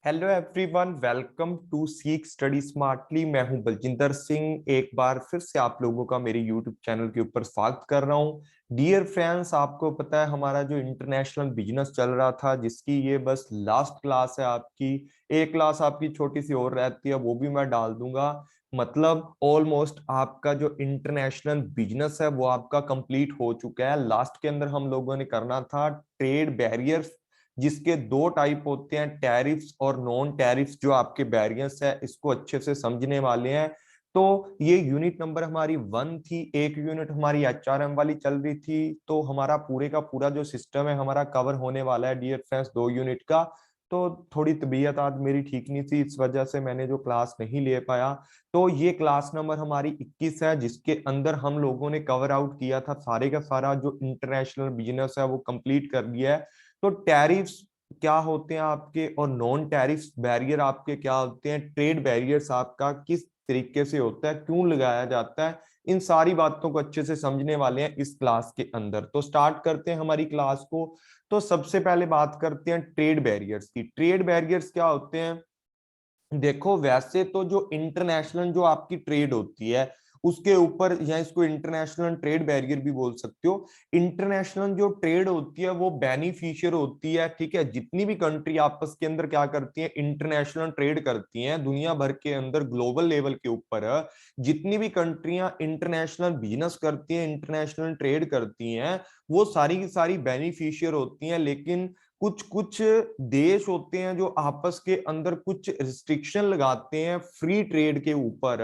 Hello everyone, welcome to seek study smartly. मैं हूं बलजिंदर सिंह। एक बार फिर से आप लोगों का मेरे यूट्यूब चैनल के ऊपर स्वागत कर रहा हूं। डियर फ्रेंड्स, आपको पता है हमारा जो इंटरनेशनल बिजनेस चल रहा था, जिसकी ये बस लास्ट क्लास है आपकी। एक क्लास आपकी छोटी सी और रहती है, वो भी मैं डाल दूंगा। मतलब ऑलमोस्ट आपका जो इंटरनेशनल बिजनेस है वो आपका कंप्लीट हो चुका है। लास्ट के अंदर हम लोगों ने करना था ट्रेड बैरियर्स, जिसके दो टाइप होते हैं, टैरिफ्स और नॉन टैरिफ्स। जो आपके बैरियर्स है इसको अच्छे से समझने वाले हैं। तो ये यूनिट नंबर हमारी 1 थी। एक यूनिट हमारी एचआरएम वाली चल रही थी। तो हमारा पूरे का पूरा जो सिस्टम है हमारा कवर होने वाला है डियर फ्रेंड्स 2 यूनिट का। तो थोड़ी तबीयत आज मेरी ठीक नहीं थी, इस वजह से मैंने जो क्लास नहीं ले पाया। तो ये क्लास नंबर हमारी 21 है, जिसके अंदर हम लोगों ने कवर आउट किया था सारे का सारा जो इंटरनेशनल बिजनेस है वो कंप्लीट कर लिया है। तो टैरिफ्स क्या होते हैं आपके, और नॉन टैरिफ्स बैरियर आपके क्या होते हैं, ट्रेड बैरियर्स आपका किस तरीके से होता है, क्यों लगाया जाता है, इन सारी बातों को अच्छे से समझने वाले हैं इस क्लास के अंदर। तो स्टार्ट करते हैं हमारी क्लास को। तो सबसे पहले बात करते हैं ट्रेड बैरियर्स की। ट्रेड बैरियर्स क्या होते हैं? देखो, वैसे तो जो इंटरनेशनल जो आपकी ट्रेड होती है उसके ऊपर, या इसको इंटरनेशनल ट्रेड बैरियर भी बोल सकते हो। इंटरनेशनल जो ट्रेड होती है वो बेनिफिशियर होती है, ठीक है। जितनी भी कंट्री आपस के अंदर क्या करती हैं, इंटरनेशनल ट्रेड करती हैं दुनिया भर के अंदर, ग्लोबल लेवल के ऊपर जितनी भी कंट्रियां इंटरनेशनल बिजनेस करती हैं, इंटरनेशनल ट्रेड करती हैं, वो सारी की सारी बेनिफिशियर होती हैं। लेकिन कुछ कुछ देश होते हैं जो आपस के अंदर कुछ रिस्ट्रिक्शन लगाते हैं फ्री ट्रेड के ऊपर।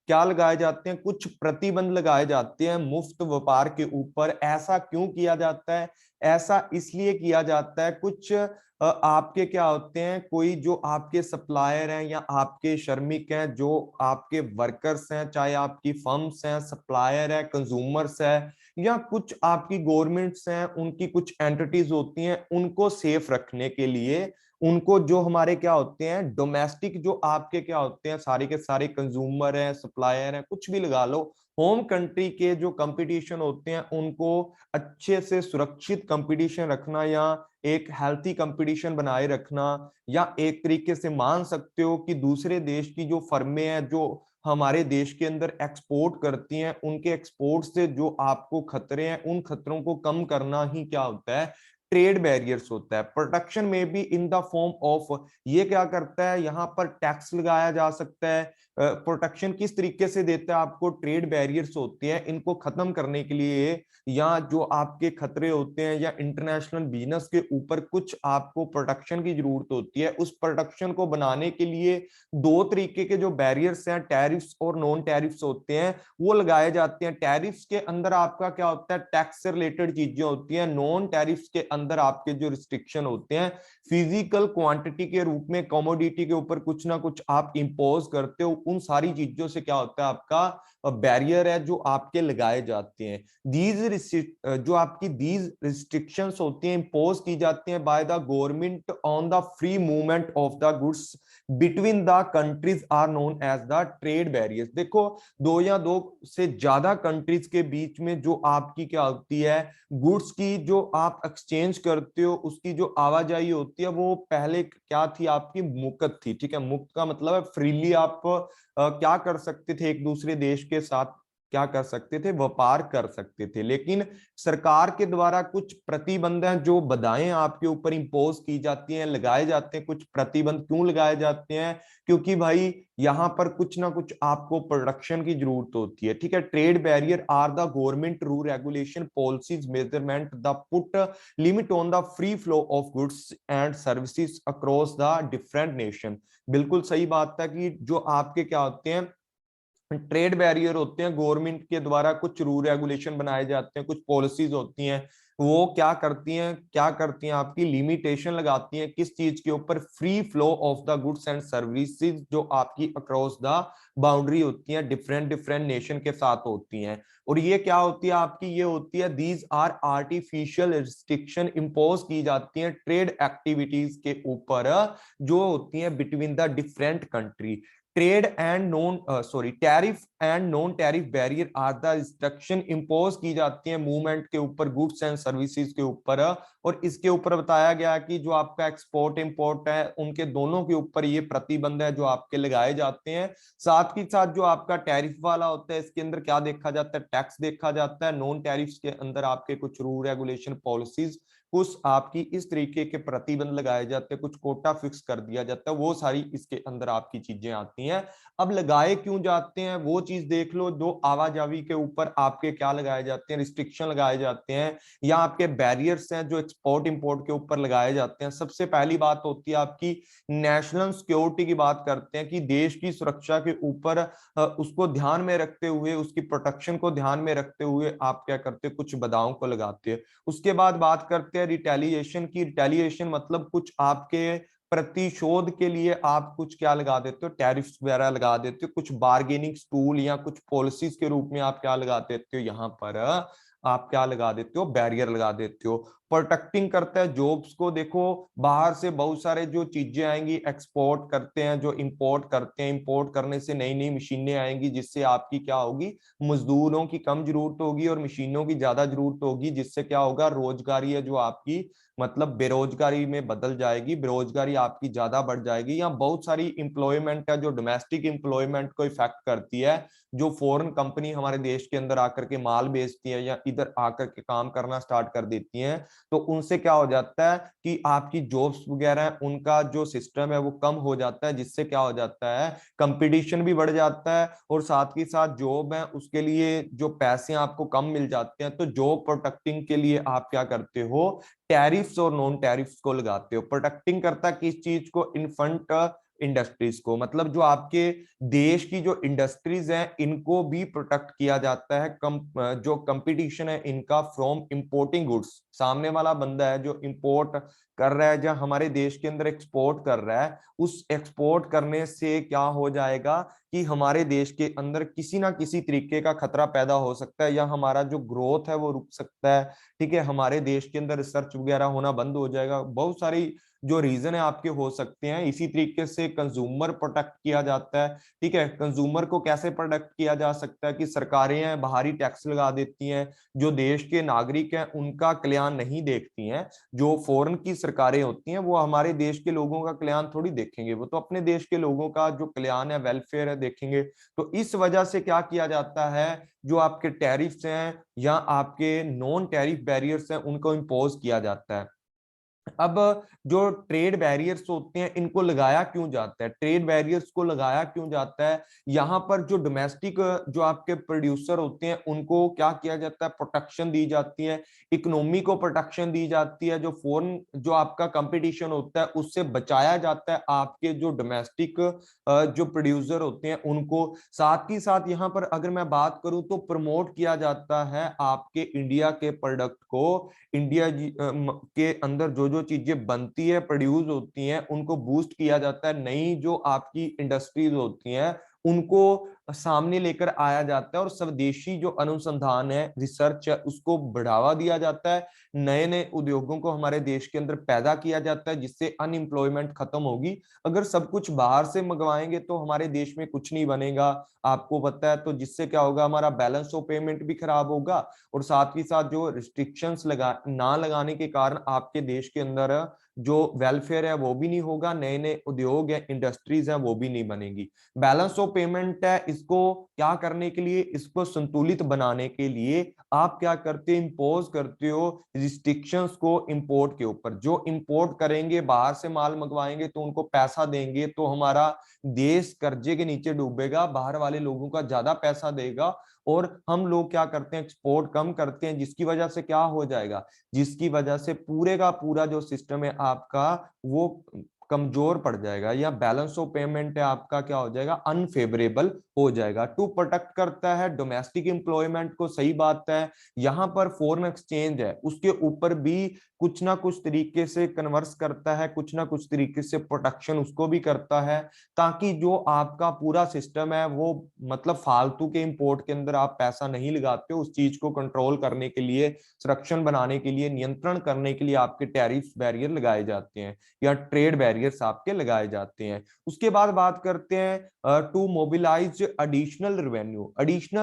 क्या लगाए जाते हैं? कुछ प्रतिबंध लगाए जाते हैं मुफ्त व्यापार के ऊपर। ऐसा क्यों किया जाता है? ऐसा इसलिए किया जाता है, कुछ आपके क्या होते हैं, कोई जो आपके सप्लायर हैं या आपके श्रमिक हैं, जो आपके वर्कर्स हैं, चाहे आपकी फर्म्स हैं, सप्लायर है, कंज्यूमर्स है, या कुछ आपकी गवर्नमेंट्स हैं, उनकी कुछ एंटिटीज होती हैं, उनको सेफ रखने के लिए, उनको जो हमारे क्या होते हैं डोमेस्टिक, जो आपके क्या होते हैं सारे के सारे कंज्यूमर हैं, सप्लायर हैं, कुछ भी लगा लो, होम कंट्री के जो कंपटीशन होते हैं उनको अच्छे से सुरक्षित कंपटीशन रखना, या एक हेल्थी कंपटीशन बनाए रखना, या एक तरीके से मान सकते हो कि दूसरे देश की जो फर्में हैं जो हमारे देश के अंदर एक्सपोर्ट करती हैं, उनके एक्सपोर्ट से जो आपको खतरे हैं उन खतरों को कम करना ही क्या होता है, ट्रेड बैरियर्स होता है। प्रोटेक्शन में भी इन द फॉर्म ऑफ, ये क्या करता है, यहाँ पर टैक्स लगाया जा सकता है। प्रोटेक्शन किस तरीके से देता है आपको? ट्रेड बैरियर्स होते हैं, इनको खत्म करने के लिए, या जो आपके खतरे होते हैं, या इंटरनेशनल बिजनेस के ऊपर कुछ आपको प्रोटेक्शन की जरूरत होती है, उस प्रोटेक्शन को बनाने के लिए दो तरीके के जो बैरियर्स हैं, टैरिफ्स और नॉन टैरिफ्स होते हैं, वो लगाए जाते हैं। टैरिफ्स के अंदर आपका क्या होता है, टैक्स से रिलेटेड चीजें होती हैं। नॉन टैरिफ्स के अंदर आपके जो रिस्ट्रिक्शन होते हैं, फिजिकल क्वांटिटी के रूप में कमोडिटी के ऊपर कुछ ना कुछ आप इंपोज करते हो, उन सारी चीजों से क्या होता है, आपका बैरियर है जो आपके लगाए जाते हैं। जो आपकी दीज रिस्ट्रिक्शंस होती हैं, इंपोज की जाती हैं by the government on the free movement of the goods between the countries are known as the trade barriers. देखो, दो या दो से ज्यादा कंट्रीज के बीच में जो आपकी क्या होती है, गुड्स की जो आप एक्सचेंज करते हो, उसकी जो आवाजाही होती है, वो पहले क्या थी, आपकी मुक्त थी, ठीक है। मुक्त का मतलब है फ्रीली आप क्या कर सकते थे, एक दूसरे देश के साथ क्या कर सकते थे, व्यापार कर सकते थे। लेकिन सरकार के द्वारा कुछ प्रतिबंध हैं, जो बाधाएं आपके ऊपर इंपोज की जाती हैं, लगाए जाते हैं। कुछ प्रतिबंध क्यों लगाए जाते हैं? क्योंकि भाई यहाँ पर कुछ ना कुछ आपको प्रोडक्शन की जरूरत होती है, ठीक है। Trade barrier are the government rule regulation policies measurement the put limit on the free flow of goods and services across the different nation. बिल्कुल सही बात है कि जो आपके क्या होते हैं, ट्रेड बैरियर होते हैं, गवर्नमेंट के द्वारा कुछ रूल रेगुलेशन बनाए जाते हैं, कुछ पॉलिसीज होती हैं, वो क्या करती हैं आपकी लिमिटेशन लगाती हैं किस चीज के ऊपर, free flow of the goods and services, जो आपकी अक्रॉस द बाउंड्री होती हैं, डिफरेंट डिफरेंट नेशन के साथ होती हैं। और ये क्या होती है आपकी, ये होती है these are artificial restriction, impose की जाती हैं ट्रेड एक्टिविटीज के ऊपर, जो होती हैं between the different country. Trade and non tariff and non tariff barrier are the restriction impose की जाती है मूवमेंट के ऊपर, गुड्स एंड सर्विसेज के ऊपर। और इसके ऊपर बताया गया कि जो आपका एक्सपोर्ट इंपोर्ट है उनके दोनों के ऊपर ये प्रतिबंध है जो आपके लगाए जाते हैं। साथ ही साथ जो आपका टैरिफ वाला होता है इसके अंदर क्या देखा जाता है, टैक्स देखा जाता है। नॉन टैरिफ के अंदर आपके कुछ रूल रेगुलेशन पॉलिसीज, कुछ आपकी इस तरीके के प्रतिबंध लगाए जाते हैं, कुछ कोटा फिक्स कर दिया जाता है, वो सारी इसके अंदर आपकी चीजें आती हैं। अब लगाए क्यों जाते हैं वो चीज देख लो। जो आवाजावी के ऊपर आपके क्या लगाए जाते हैं, रिस्ट्रिक्शन लगाए जाते हैं या आपके बैरियर्स हैं जो एक्सपोर्ट इंपोर्ट के ऊपर लगाए जाते हैं। सबसे पहली बात होती है आपकी नेशनल सिक्योरिटी की बात करते हैं कि देश की सुरक्षा के ऊपर उसको ध्यान में रखते हुए, उसकी प्रोटेक्शन को ध्यान में रखते हुए आप क्या करते हैं, कुछ बाधाओं को लगाते हैं। उसके बाद बात करते हैं रिटेलिएशन की। रिटेलिएशन मतलब कुछ आपके प्रतिशोध के लिए आप कुछ क्या लगा देते हो, टैरिफ्स वगैरह लगा देते हो, कुछ बार्गेनिंग टूल या कुछ पॉलिसीज के रूप में आप क्या लगा देते हो, यहाँ पर आप क्या लगा देते हो, बैरियर लगा देते हो। प्रोटेक्टिंग करता है जॉब्स को। देखो बाहर से बहुत सारे जो चीजें आएंगी, एक्सपोर्ट करते हैं, जो इंपोर्ट करते हैं, इंपोर्ट करने से नई नई मशीनें आएंगी जिससे आपकी क्या होगी, मजदूरों की कम जरूरत होगी और मशीनों की ज्यादा जरूरत होगी, जिससे क्या होगा, रोजगारी है जो आपकी मतलब बेरोजगारी में बदल जाएगी, बेरोजगारी आपकी ज्यादा बढ़ जाएगी। या बहुत सारी इंप्लॉयमेंट है जो डोमेस्टिक इंप्लॉयमेंट को इफेक्ट करती है। जो फॉरेन कंपनी हमारे देश के अंदर आकर के माल बेचती है या इधर आकर के काम करना स्टार्ट कर देती हैं, तो उनसे क्या हो जाता है कि आपकी जॉब्स वगैरह उनका जो सिस्टम है वो कम हो जाता है, जिससे क्या हो जाता है, कंपटीशन भी बढ़ जाता है और साथ ही साथ जॉब है उसके लिए जो पैसे आपको कम मिल जाते हैं। तो जॉब प्रोटेक्टिंग के लिए आप क्या करते हो, टैरिफ्स और नॉन टैरिफ्स को लगाते हो। प्रोटेक्टिंग करता है किस चीज को, इन्फंट इंडस्ट्रीज को, मतलब जो आपके देश की जो इंडस्ट्रीज हैं इनको भी प्रोटेक्ट किया जाता है। जो कंपटीशन है इनका फ्रॉम इंपोर्टिंग गुड्स, सामने वाला बंदा है जो इंपोर्ट कर रहा है या हमारे देश के अंदर एक्सपोर्ट कर रहा है, उस एक्सपोर्ट करने से क्या हो जाएगा कि हमारे देश के अंदर किसी ना किसी तरीके का खतरा पैदा हो सकता है या हमारा जो ग्रोथ है वो रुक सकता है। ठीक है, हमारे देश के अंदर रिसर्च वगैरह होना बंद हो जाएगा, बहुत सारी जो रीजन है आपके हो सकते हैं। इसी तरीके से कंज्यूमर प्रोटेक्ट किया जाता है। ठीक है, कंज्यूमर को कैसे प्रोटेक्ट किया जा सकता है कि सरकारें हैं बाहरी टैक्स लगा देती हैं, जो देश के नागरिक हैं उनका कल्याण नहीं देखती हैं। जो फॉरेन की सरकारें होती हैं वो हमारे देश के लोगों का कल्याण थोड़ी देखेंगे, वो तो अपने देश के लोगों का जो कल्याण है, वेलफेयर है, देखेंगे। तो इस वजह से क्या किया जाता है, जो आपके टैरिफ्स हैं या आपके नॉन टैरिफ बैरियर्स हैं उनको इम्पोज किया जाता है। अब जो ट्रेड बैरियर्स होते हैं इनको लगाया क्यों जाता है, ट्रेड बैरियर्स को लगाया क्यों जाता है, यहाँ पर जो डोमेस्टिक जो आपके प्रोड्यूसर होते हैं उनको क्या किया जाता है, प्रोटेक्शन दी जाती है, इकोनॉमी को प्रोटेक्शन दी जाती है। जो फॉरेन जो आपका कंपटीशन होता है उससे बचाया जाता है आपके जो डोमेस्टिक जो प्रोड्यूसर होते हैं उनको। साथ ही साथ यहाँ पर अगर मैं बात करूं तो प्रमोट किया जाता है आपके इंडिया के प्रोडक्ट को। इंडिया के अंदर जो जो चीजें बनती है, प्रोड्यूस होती हैं, उनको बूस्ट किया जाता है। नई जो आपकी इंडस्ट्रीज होती हैं उनको सामने लेकर आया जाता है और स्वदेशी जो अनुसंधान है, रिसर्च है, उसको बढ़ावा दिया जाता है। नए नए उद्योगों को हमारे देश के अंदर पैदा किया जाता है जिससे अनएम्प्लॉयमेंट खत्म होगी। अगर सब कुछ बाहर से मंगवाएंगे तो हमारे देश में कुछ नहीं बनेगा, आपको पता है। तो जिससे क्या होगा, हमारा बैलेंस ऑफ पेमेंट भी खराब होगा और साथ ही साथ जो रिस्ट्रिक्शंस ना लगाने के कारण आपके देश के अंदर जो वेलफेयर है वो भी नहीं होगा, नए नए उद्योग है, इंडस्ट्रीज है, वो भी नहीं बनेगी। बैलेंस ऑफ पेमेंट है, इसको क्या करने के लिए, इसको संतुलित बनाने के लिए आप क्या करते हो, इंपोज करते हो रिस्ट्रिक्शंस को इंपोर्ट के ऊपर। जो इंपोर्ट करेंगे, बाहर से माल मंगवाएंगे तो उनको पैसा देंगे तो हमारा देश कर्जे के नीचे डूबेगा, बाहर वाले लोगों का ज्यादा पैसा देगा और हम लोग क्या करते हैं, एक्सपोर्ट कम करते हैं, जिसकी वजह से क्या हो जाएगा, जिसकी वजह से पूरे का पूरा जो सिस्टम है आपका वो कमजोर पड़ जाएगा या बैलेंस ऑफ पेमेंट है आपका क्या हो जाएगा, अनफेवरेबल हो जाएगा। टू प्रोटेक्ट करता है डोमेस्टिक एम्प्लॉयमेंट को, सही बात है। यहाँ पर फॉरेन एक्सचेंज है उसके ऊपर भी कुछ ना कुछ तरीके से कन्वर्स करता है, कुछ ना कुछ तरीके से प्रोटेक्शन उसको भी करता है, ताकि जो आपका पूरा सिस्टम है वो मतलब फालतू के इंपोर्ट के अंदर आप पैसा नहीं लगाते हो। उस चीज को कंट्रोल करने के लिए, संरक्षण बनाने के लिए, नियंत्रण करने के लिए आपके टैरिफ बैरियर लगाए जाते हैं या ट्रेड बैरियर बैरियर्स आपके लगाए जाते हैं। उसके बाद बात करते हैं टू मोबिलाइज एडिशनल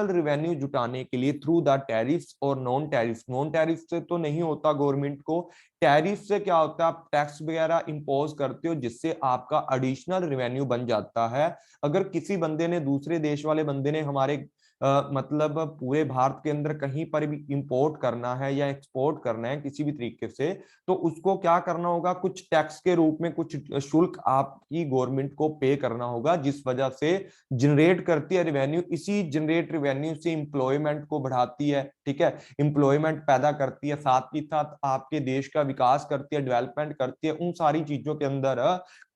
रेवेन्यू जुटाने के लिए थ्रू द टैरिफ्स और नॉन टैरिफ से तो नहीं होता गवर्नमेंट को, टैरिफ से क्या होता है, आप टैक्स वगैरह इंपोज करते हो जिससे आपका एडिशनल रेवेन्यू बन जाता है। अगर किसी बंदे ने, दूसरे देश वाले बंदे ने हमारे मतलब पूरे भारत के अंदर कहीं पर भी इंपोर्ट करना है या एक्सपोर्ट करना है किसी भी तरीके से, तो उसको क्या करना होगा, कुछ टैक्स के रूप में कुछ शुल्क आपकी गवर्नमेंट को पे करना होगा, जिस वजह से जनरेट करती है रेवेन्यू। इसी जनरेट रेवेन्यू से इंप्लॉयमेंट को बढ़ाती है, ठीक है, इंप्लॉयमेंट पैदा करती है, साथ ही साथ आपके देश का विकास करती है, डेवलपमेंट करती है। उन सारी चीजों के अंदर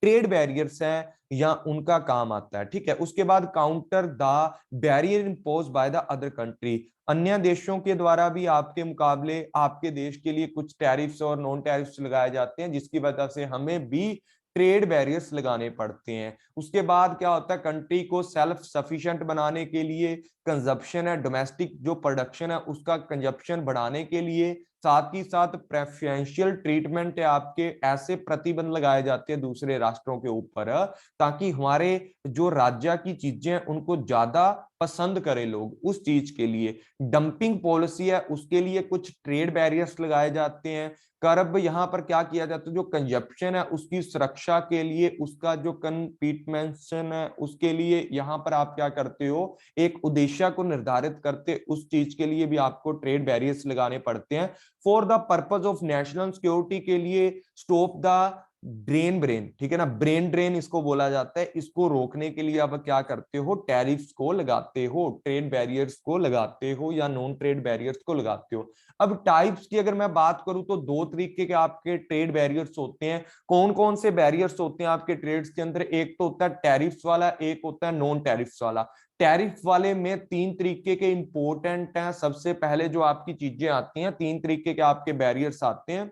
ट्रेड बैरियर्स हैं या उनका काम आता है, ठीक है। उसके बाद counter the barrier impose by the other country, अन्य देशों के द्वारा भी आपके मुकाबले आपके देश के लिए कुछ टैरिफ्स और नॉन टैरिफ्स लगाए जाते हैं, जिसकी वजह से हमें भी ट्रेड बैरियर्स लगाने पड़ते हैं। उसके बाद क्या होता है, कंट्री को सेल्फ सफिशिएंट बनाने के लिए, कंजप्शन है, डोमेस्टिक जो प्रोडक्शन है उसका कंजप्शन बढ़ाने के लिए, साथ ही साथ प्रेफरेंशियल ट्रीटमेंट है, आपके ऐसे प्रतिबंध लगाए जाते हैं दूसरे राष्ट्रों के ऊपर ताकि हमारे जो राज्य की चीजें हैं उनको ज्यादा पसंद करें लोग उस चीज के लिए। डंपिंग पॉलिसी है, उसके लिए कुछ ट्रेड बैरियर्स लगाए जाते हैं। कर्ब यहाँ पर क्या किया जाता है, जो कंजप्शन है उसकी सुरक्षा के लिए, उसका जो कंपीटमेंशन है उसके लिए यहाँ पर आप क्या करते हो, एक उद्देश्य को निर्धारित करते, उस चीज के लिए भी आपको ट्रेड बैरियर्स लगाने पड़ते हैं। For the purpose of national security के लिए स्टॉप द ब्रेन, ठीक है ना, ब्रेन ड्रेन इसको बोला जाता है, इसको रोकने के लिए आप क्या करते हो, टैरिफ्स को लगाते हो, ट्रेड बैरियर्स को लगाते हो या नॉन ट्रेड बैरियर्स को लगाते हो। अब टाइप्स की अगर मैं बात करूं तो दो तरीके के आपके ट्रेड बैरियर्स होते हैं। कौन कौन से बैरियर्स होते हैं आपके ट्रेड्स के अंदर, एक तो होता है टैरिफ्स वाला, एक होता है नॉन टैरिफ्स वाला। टैरिफ वाले में तीन तरीके के इंपॉर्टेंट हैं। सबसे पहले जो आपकी चीजें आती हैं, तीन तरीके के आपके बैरियर्स आते हैं।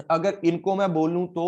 अगर इनको मैं बोलूं तो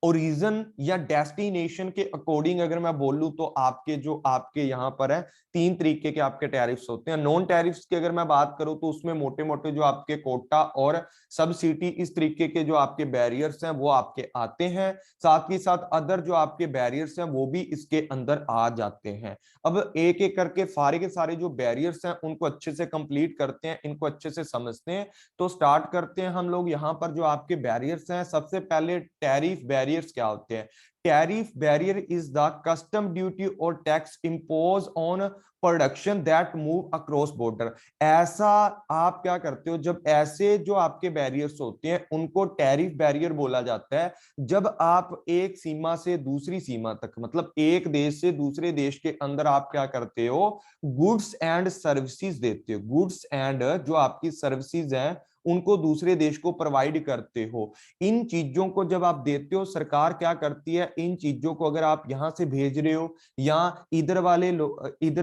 ओरिजिन या डेस्टिनेशन के अकॉर्डिंग अगर मैं बोलूं तो आपके जो आपके यहाँ पर है तीन तरीके के आपके टैरिफ्स होते हैं। नॉन टैरिफ्स की अगर मैं बात करूं तो उसमें मोटे मोटे जो आपके कोटा और सब्सिडी इस तरीके के जो आपके बैरियर्स हैं वो आपके आते हैं। साथ ही साथ अदर जो आपके बैरियर्स हैं वो भी इसके अंदर आ जाते हैं। अब एक एक करके सारे के सारे जो बैरियर्स हैं उनको अच्छे से कंप्लीट करते हैं, इनको अच्छे से समझते हैं। तो स्टार्ट करते हैं हम लोग यहाँ पर जो आपके बैरियर्स हैं। सबसे पहले टैरिफ बैरियर्स क्या होते हैं। Tariff barrier is the custom duty और tax impose on production that move across border. ऐसा आप क्या करते हो, जब ऐसे जो आपके बैरियर्स होते हैं उनको टैरिफ बैरियर बोला जाता है। जब आप एक सीमा से दूसरी सीमा तक, मतलब एक देश से दूसरे देश के अंदर आप क्या करते हो, गुड्स एंड सर्विसेज देते हो। गुड्स एंड जो आपकी सर्विसेज हैं उनको दूसरे देश को प्रोवाइड करते हो। इन चीजों को जब आप देते हो, सरकार क्या करती है, इन चीजों को अगर आप यहां से भेज रहे हो या इधर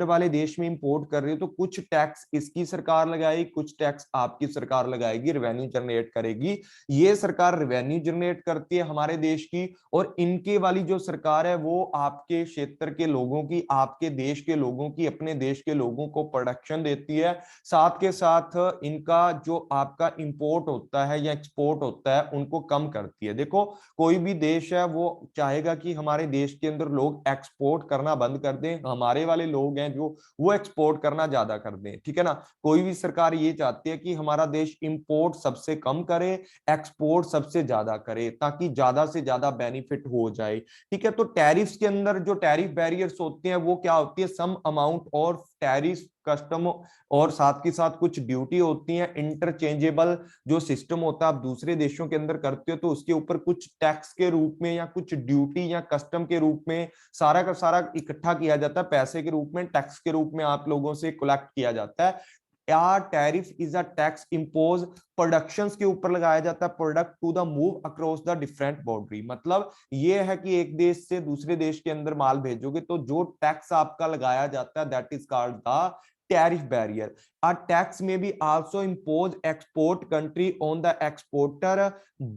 वाले देश में इंपोर्ट कर रहे हो तो कुछ टैक्स इसकी सरकार लगाएगी, कुछ टैक्स आपकी सरकार लगाएगी, रेवेन्यू जनरेट करेगी। ये सरकार रेवेन्यू जनरेट करती है हमारे देश की, और इनके वाली जो सरकार है वो आपके क्षेत्र के लोगों की, आपके देश के लोगों की, अपने देश के लोगों को प्रोडक्शन देती है। साथ के साथ इनका जो आपका इंपोर्ट होता है या एक्सपोर्ट होता है उनको कम करती है। देखो कोई भी देश है वो चाहेगा कि हमारे देश के अंदर लोग एक्सपोर्ट करना बंद कर दें, हमारे वाले लोग हैं जो वो एक्सपोर्ट करना ज्यादा कर दें, ठीक है ना। कोई भी सरकार ये चाहती है कि हमारा देश इंपोर्ट सबसे कम करे, एक्सपोर्ट सबसे ज्यादा करे, ताकि ज्यादा से ज्यादा बेनिफिट हो जाए, ठीक है। तो टैरिफ्स के अंदर जो टैरिफ बैरियर्स होते हैं वो क्या होती है, सम अमाउंट और टैरिफ कस्टम, और साथ के साथ कुछ ड्यूटी होती है। इंटरचेंजेबल जो सिस्टम होता है आप दूसरे देशों के अंदर करते हो तो उसके ऊपर कुछ टैक्स के रूप में या कुछ ड्यूटी या कस्टम के रूप में सारा का सारा इकट्ठा किया जाता है, पैसे के रूप में, टैक्स के रूप में आप लोगों से कलेक्ट किया जाता है। या tariff is a tax impose productions के ऊपर लगाया जाता है, product to the move across the different boundary. मतलब ये है कि एक देश से दूसरे देश के अंदर माल भेजोगे तो जो टैक्स आपका लगाया जाता है that is called the tariff barrier. A tax may be also impose export country on the exporter,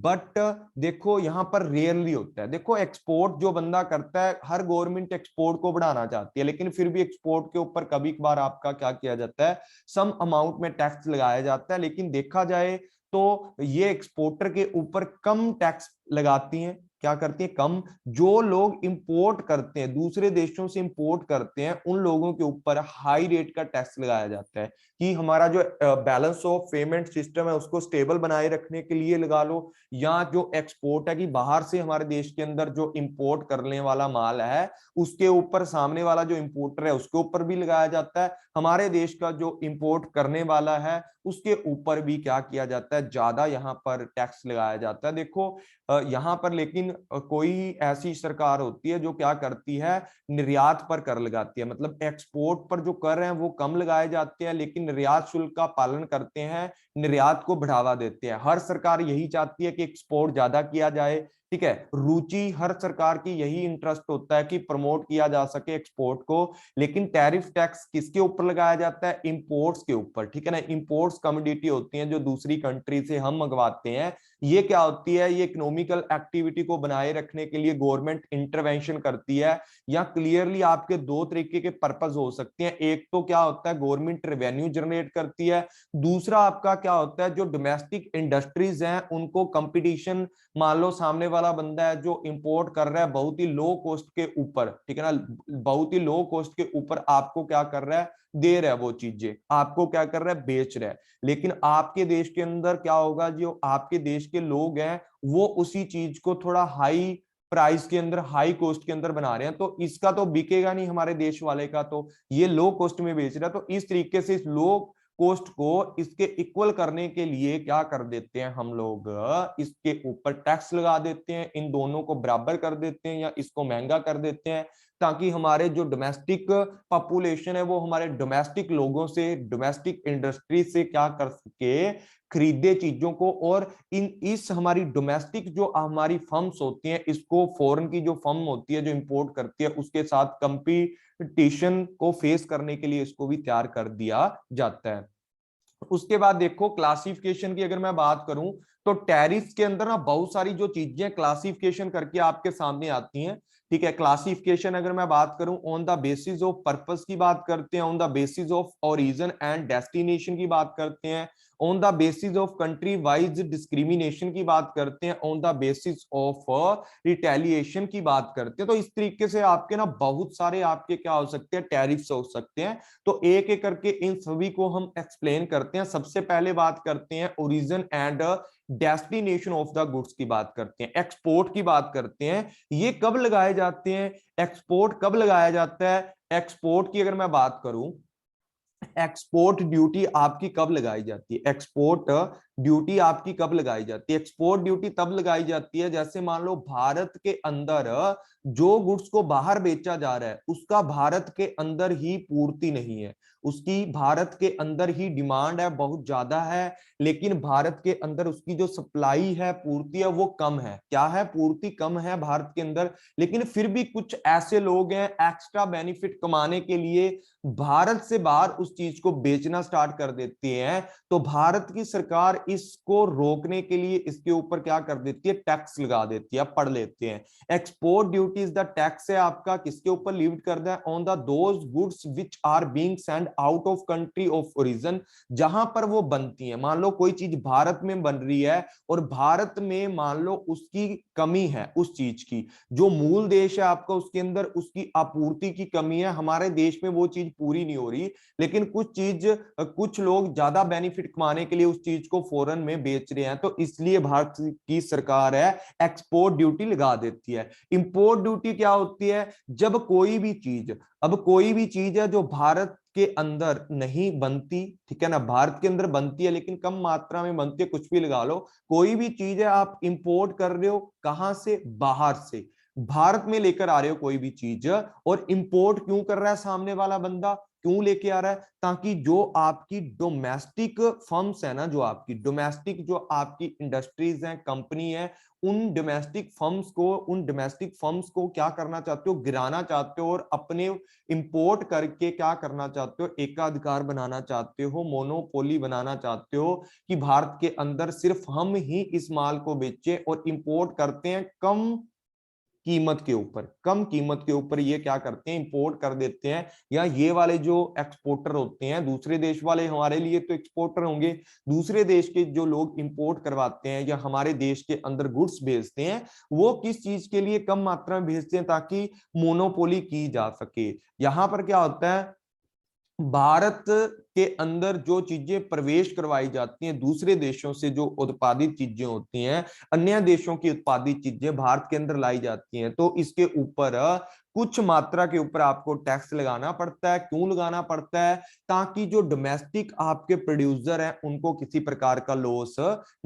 but देखो यहाँ पर रेयरली होता है। देखो एक्सपोर्ट जो बंदा करता है, हर गवर्नमेंट एक्सपोर्ट को बढ़ाना चाहती है, लेकिन फिर भी एक्सपोर्ट के ऊपर कभी कभार आपका क्या किया जाता है, सम अमाउंट में टैक्स लगाया जाता है। लेकिन देखा जाए तो ये एक्सपोर्टर के ऊपर कम टैक्स लगाती हैं, क्या करती है, कम। जो लोग इंपोर्ट करते हैं, दूसरे देशों से इंपोर्ट करते हैं, उन लोगों के ऊपर हाई रेट का टैक्स लगाया जाता है कि हमारा जो बैलेंस ऑफ पेमेंट सिस्टम है उसको स्टेबल बनाए रखने के लिए लगा लो, या जो एक्सपोर्ट है कि बाहर से हमारे देश के अंदर जो इंपोर्ट करने वाला माल है उसके ऊपर सामने वाला जो इंपोर्टर है उसके ऊपर भी लगाया जाता है, हमारे देश का जो इंपोर्ट करने वाला है उसके ऊपर भी क्या किया जाता है, ज्यादा यहाँ पर टैक्स लगाया जाता है। देखो यहाँ पर लेकिन कोई ऐसी सरकार होती है जो क्या करती है, निर्यात पर कर लगाती है, मतलब एक्सपोर्ट पर जो कर हैं वो कम लगाए जाते हैं लेकिन निर्यात शुल्क का पालन करते हैं, निर्यात को बढ़ावा देते हैं। हर सरकार यही चाहती है कि एक्सपोर्ट ज्यादा किया जाए, ठीक है, रुचि हर सरकार की यही इंटरेस्ट होता है कि प्रमोट किया जा सके एक्सपोर्ट को। लेकिन टैरिफ टैक्स किसके ऊपर लगाया जाता है, इंपोर्ट्स के ऊपर, ठीक है ना। इंपोर्ट्स कमोडिटी होती हैं जो दूसरी कंट्री से हम मंगवाते हैं, ये क्या होती है, ये इकोनॉमिकल एक्टिविटी को बनाए रखने के लिए गवर्नमेंट इंटरवेंशन करती है। या क्लियरली आपके दो तरीके के पर्पस हो सकते हैं, एक तो क्या होता है गवर्नमेंट रेवेन्यू जनरेट करती है, दूसरा आपका क्या होता है जो डोमेस्टिक इंडस्ट्रीज हैं उनको कंपटीशन, मान लो सामने वाला बंदा है जो इंपोर्ट कर रहा है बहुत ही लो कॉस्ट के ऊपर, ठीक है ना, बहुत ही लो कॉस्ट के ऊपर आपको क्या कर रहा है, दे रहा है वो चीजें, आपको क्या कर रहा है, बेच रहा है। लेकिन आपके देश के अंदर क्या होगा, जो आपके देश के लोग हैं वो उसी चीज को थोड़ा हाई प्राइस के अंदर, हाई कॉस्ट के अंदर बना रहे हैं, तो इसका तो बिकेगा नहीं हमारे देश वाले का, तो ये लो कॉस्ट में बेच रहा है। तो इस तरीके से इस लो कॉस्ट को इसके इक्वल करने के लिए क्या कर देते हैं हम लोग, इसके ऊपर टैक्स लगा देते हैं, इन दोनों को बराबर कर देते हैं या इसको महंगा कर देते हैं, ताकि हमारे जो डोमेस्टिक पॉपुलेशन है वो हमारे डोमेस्टिक लोगों से, डोमेस्टिक इंडस्ट्री से क्या कर सके, खरीदे चीजों को, और इन इस हमारी डोमेस्टिक जो हमारी फर्म्स होती हैं इसको फॉरेन की जो फर्म होती है जो इंपोर्ट करती है उसके साथ कंपटीशन को फेस करने के लिए इसको भी तैयार कर दिया जाता है। उसके बाद देखो क्लासिफिकेशन की अगर मैं बात करूं तो टैरिफ के अंदर ना बहुत सारी जो चीजें क्लासिफिकेशन करके आपके सामने आती हैं, ठीक है। क्लासिफिकेशन अगर मैं बात करूं on the basis of purpose की बात करते हैं, on the basis of origin and destination की बात करते हैं, on the basis of country wise discrimination की बात करते हैं, on the basis of retaliation की बात करते हैं। तो इस तरीके से आपके ना बहुत सारे आपके क्या हो सकते हैं, टैरिफ्स हो सकते हैं। तो एक एक करके इन सभी को हम एक्सप्लेन करते हैं। सबसे पहले बात करते हैं origin and destination of the goods की बात करते हैं, एक्सपोर्ट की बात करते हैं, ये कब लगाए जाते हैं, एक्सपोर्ट कब लगाया जाता है। एक्सपोर्ट की अगर मैं बात करूं, एक्सपोर्ट ड्यूटी आपकी कब लगाई जाती है, एक्सपोर्ट ड्यूटी आपकी कब लगाई जाती है, एक्सपोर्ट ड्यूटी तब लगाई जाती है जैसे मान लो भारत के अंदर जो गुड्स को बाहर बेचा जा रहा है उसका भारत के अंदर ही पूर्ति नहीं है, उसकी भारत के अंदर ही डिमांड है, बहुत ज्यादा है, लेकिन भारत के अंदर उसकी जो सप्लाई है, पूर्ति है, वो कम है। क्या है, पूर्ति कम है भारत के अंदर, लेकिन फिर भी कुछ ऐसे लोग हैं एक्स्ट्रा बेनिफिट कमाने के लिए भारत से बाहर उस चीज को बेचना स्टार्ट कर देती है। तो भारत की सरकार इसको रोकने के लिए इसके ऊपर क्या कर देती है, टैक्स लगा देती है, पढ़ लेते हैं। Export duty is the tax है आपका किसके ऊपर, लिव्ड करता है on the those goods which are being send out of country of origin, जहां पर वो बनती है। मान लो कोई चीज भारत में बन रही है और भारत में मान लो उसकी कमी है, उस चीज की जो मूल देश है आपका उसके अंदर उसकी आपूर्ति की कमी है, हमारे देश में वो चीज पूरी नहीं हो रही, लेकिन कुछ लोग ज्यादा बेनिफिट कमाने के लिए उस चीज को फॉरेन में बेच रहे हैं, तो इसलिए भारत की सरकार है एक्सपोर्ट ड्यूटी लगा देती है। इंपोर्ट ड्यूटी क्या होती है, जब कोई भी चीज, अब कोई भी चीज है जो भारत के अंदर नहीं बनती, ठीक है ना, भारत के अंदर बनती है लेकिन कम मात्रा में बनती है, कुछ भी लगा लो, कोई भी चीज है आप इंपोर्ट कर रहे हो कहां से, बाहर से, भारत में लेकर आ रहे हो कोई भी चीज, और इंपोर्ट क्यों कर रहा है सामने वाला बंदा, क्यों लेके आ रहा है, ताकि जो आपकी डोमेस्टिक फर्म्स है ना, जो आपकी डोमेस्टिक जो आपकी इंडस्ट्रीज हैं, कंपनी है, उन डोमेस्टिक फर्म्स को क्या करना चाहते हो, गिराना चाहते हो, और अपने इंपोर्ट करके क्या करना चाहते हो, एकाधिकार बनाना चाहते हो, मोनोपोली बनाना चाहते हो, कि भारत के अंदर सिर्फ हम ही इस माल को बेचे और इंपोर्ट करते हैं कम कीमत के ऊपर, कम कीमत के ऊपर ये क्या करते हैं, इंपोर्ट कर देते हैं। या ये वाले जो एक्सपोर्टर होते हैं, दूसरे देश वाले हमारे लिए तो एक्सपोर्टर होंगे, दूसरे देश के जो लोग इंपोर्ट करवाते हैं या हमारे देश के अंदर गुड्स भेजते हैं, वो किस चीज के लिए कम मात्रा में भेजते हैं, ताकि मोनोपोली की जा सके। यहां पर क्या होता है, भारत के अंदर जो चीजें प्रवेश करवाई जाती हैं दूसरे देशों से, जो उत्पादित चीजें होती हैं, अन्य देशों की उत्पादित चीजें भारत के अंदर लाई जाती हैं, तो इसके ऊपर कुछ मात्रा के ऊपर आपको टैक्स लगाना पड़ता है। क्यों लगाना पड़ता है? ताकि जो डोमेस्टिक आपके प्रोड्यूसर हैं उनको किसी प्रकार का लॉस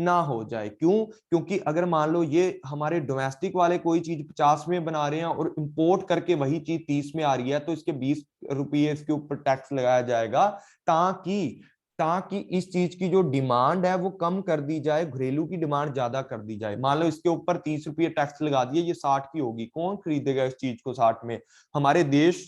ना हो जाए। क्यों? क्योंकि अगर मान लो ये हमारे डोमेस्टिक वाले कोई चीज 50 में बना रहे हैं और इंपोर्ट करके वही चीज 30 में आ रही है, तो इसके 20 रुपये इसके ऊपर टैक्स लगाया जाएगा, ताकि ताकि इस चीज की जो डिमांड है वो कम कर दी जाए, घरेलू की डिमांड ज्यादा कर दी जाए। मान लो इसके ऊपर 30 रुपये टैक्स लगा दिए, ये 60 की होगी, कौन खरीदेगा इस चीज को 60 में? हमारे देश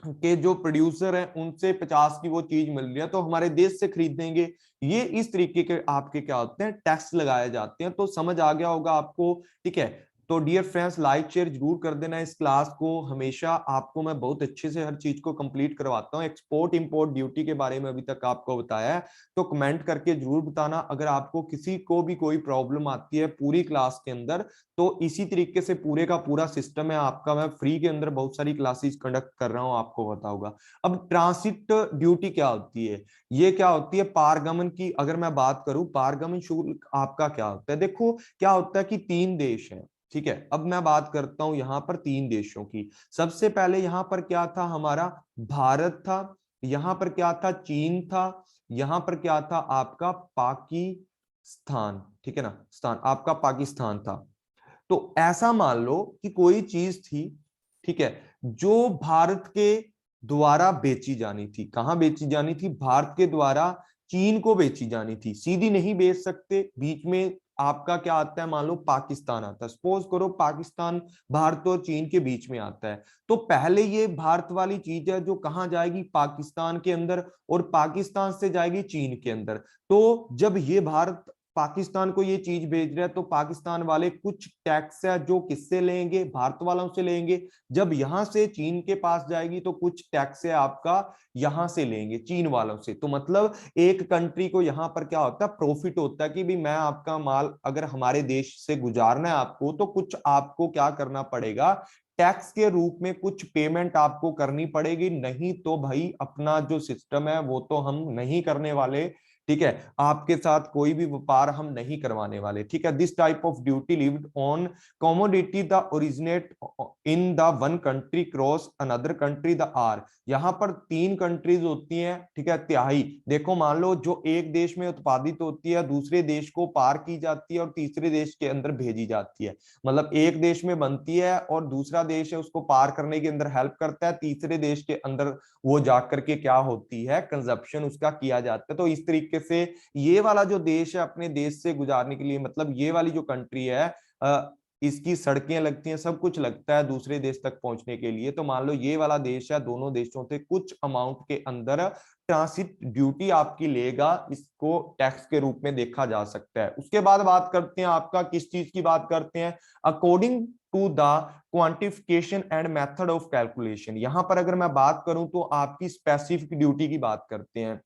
के जो प्रोड्यूसर हैं उनसे 50 की वो चीज मिल रही है, तो हमारे देश से खरीदेंगे। ये इस तरीके के आपके क्या होते हैं, टैक्स लगाए जाते हैं। तो समझ आ गया होगा आपको, ठीक है। तो डियर फ्रेंड्स, लाइक शेयर जरूर कर देना इस क्लास को। हमेशा आपको मैं बहुत अच्छे से हर चीज को कंप्लीट करवाता हूँ। एक्सपोर्ट इंपोर्ट ड्यूटी के बारे में अभी तक आपको बताया है, तो कमेंट करके जरूर बताना अगर आपको किसी को भी कोई प्रॉब्लम आती है पूरी क्लास के अंदर। तो इसी तरीके से पूरे का पूरा सिस्टम है आपका, मैं फ्री के अंदर बहुत सारी क्लासेस कंडक्ट कर रहा हूं, आपको बताऊंगा। अब ट्रांसिट ड्यूटी क्या होती है, ये क्या होती है, पारगमन की अगर मैं बात करूं, पारगमन शुल्क आपका क्या होता है। देखो क्या होता है कि 3 देश हैं, ठीक है। अब मैं बात करता हूं यहां पर 3 देशों की। सबसे पहले यहां पर क्या था, हमारा भारत था, यहां पर क्या था, चीन था, यहां पर क्या था आपका पाकिस्तान, ठीक है ना, स्थान आपका पाकिस्तान था। तो ऐसा मान लो कि कोई चीज थी, ठीक है, जो भारत के द्वारा बेची जानी थी। कहां बेची जानी थी? भारत के द्वारा चीन को बेची जानी थी। सीधी नहीं बेच सकते, बीच में आपका क्या आता है, मान लो पाकिस्तान आता है, सपोज करो पाकिस्तान भारत और चीन के बीच में आता है। तो पहले ये भारत वाली चीज है जो कहां जाएगी, पाकिस्तान के अंदर, और पाकिस्तान से जाएगी चीन के अंदर। तो जब ये भारत पाकिस्तान को ये चीज भेज रहा है, तो पाकिस्तान वाले कुछ टैक्स है जो किससे लेंगे, भारत वालों से लेंगे। जब यहां से चीन के पास जाएगी तो कुछ टैक्स है आपका यहां से लेंगे, चीन वालों से। तो मतलब एक कंट्री को यहां पर क्या होता है, प्रॉफिट होता है कि भी मैं आपका माल अगर हमारे देश से गुजारना है आपको, तो कुछ आपको क्या करना पड़ेगा, टैक्स के रूप में कुछ पेमेंट आपको करनी पड़ेगी, नहीं तो भाई अपना जो सिस्टम है वो तो हम नहीं करने वाले, ठीक है। आपके साथ कोई भी व्यापार हम नहीं करवाने वाले, ठीक है। This type of duty levied on commodity the originate in the one country cross another country the are. यहां पर 3 कंट्रीज होती हैं, ठीक है, तिहाई। देखो मान लो जो एक देश में उत्पादित होती है दूसरे देश को पार की जाती है और तीसरे देश के अंदर भेजी जाती है। मतलब एक देश में बनती है और दूसरा देश है उसको पार करने के अंदर हेल्प करता है, तीसरे देश के अंदर वो जाकर के क्या होती है, कंजप्शन उसका किया जाता है। तो इस तरीके से ये वाला जो देश है अपने देश से गुजारने के लिए, मतलब ये वाली जो कंट्री है, इसकी सड़कें लगती हैं, सब कुछ लगता है दूसरे देश तक पहुंचने के लिए। तो मान लो ये वाला देश है, दोनों देशों से कुछ अमाउंट के अंदर ट्रांसिट ड्यूटी आपकी लेगा, इसको टैक्स के रूप में देखा जा सकता है। उसके बाद बात करते हैं आपका किस चीज की बात करते हैं, according to the quantification and method of calculation. यहां पर अगर मैं बात करूं तो आपकी स्पेसिफिक ड्यूटी की बात करते हैं।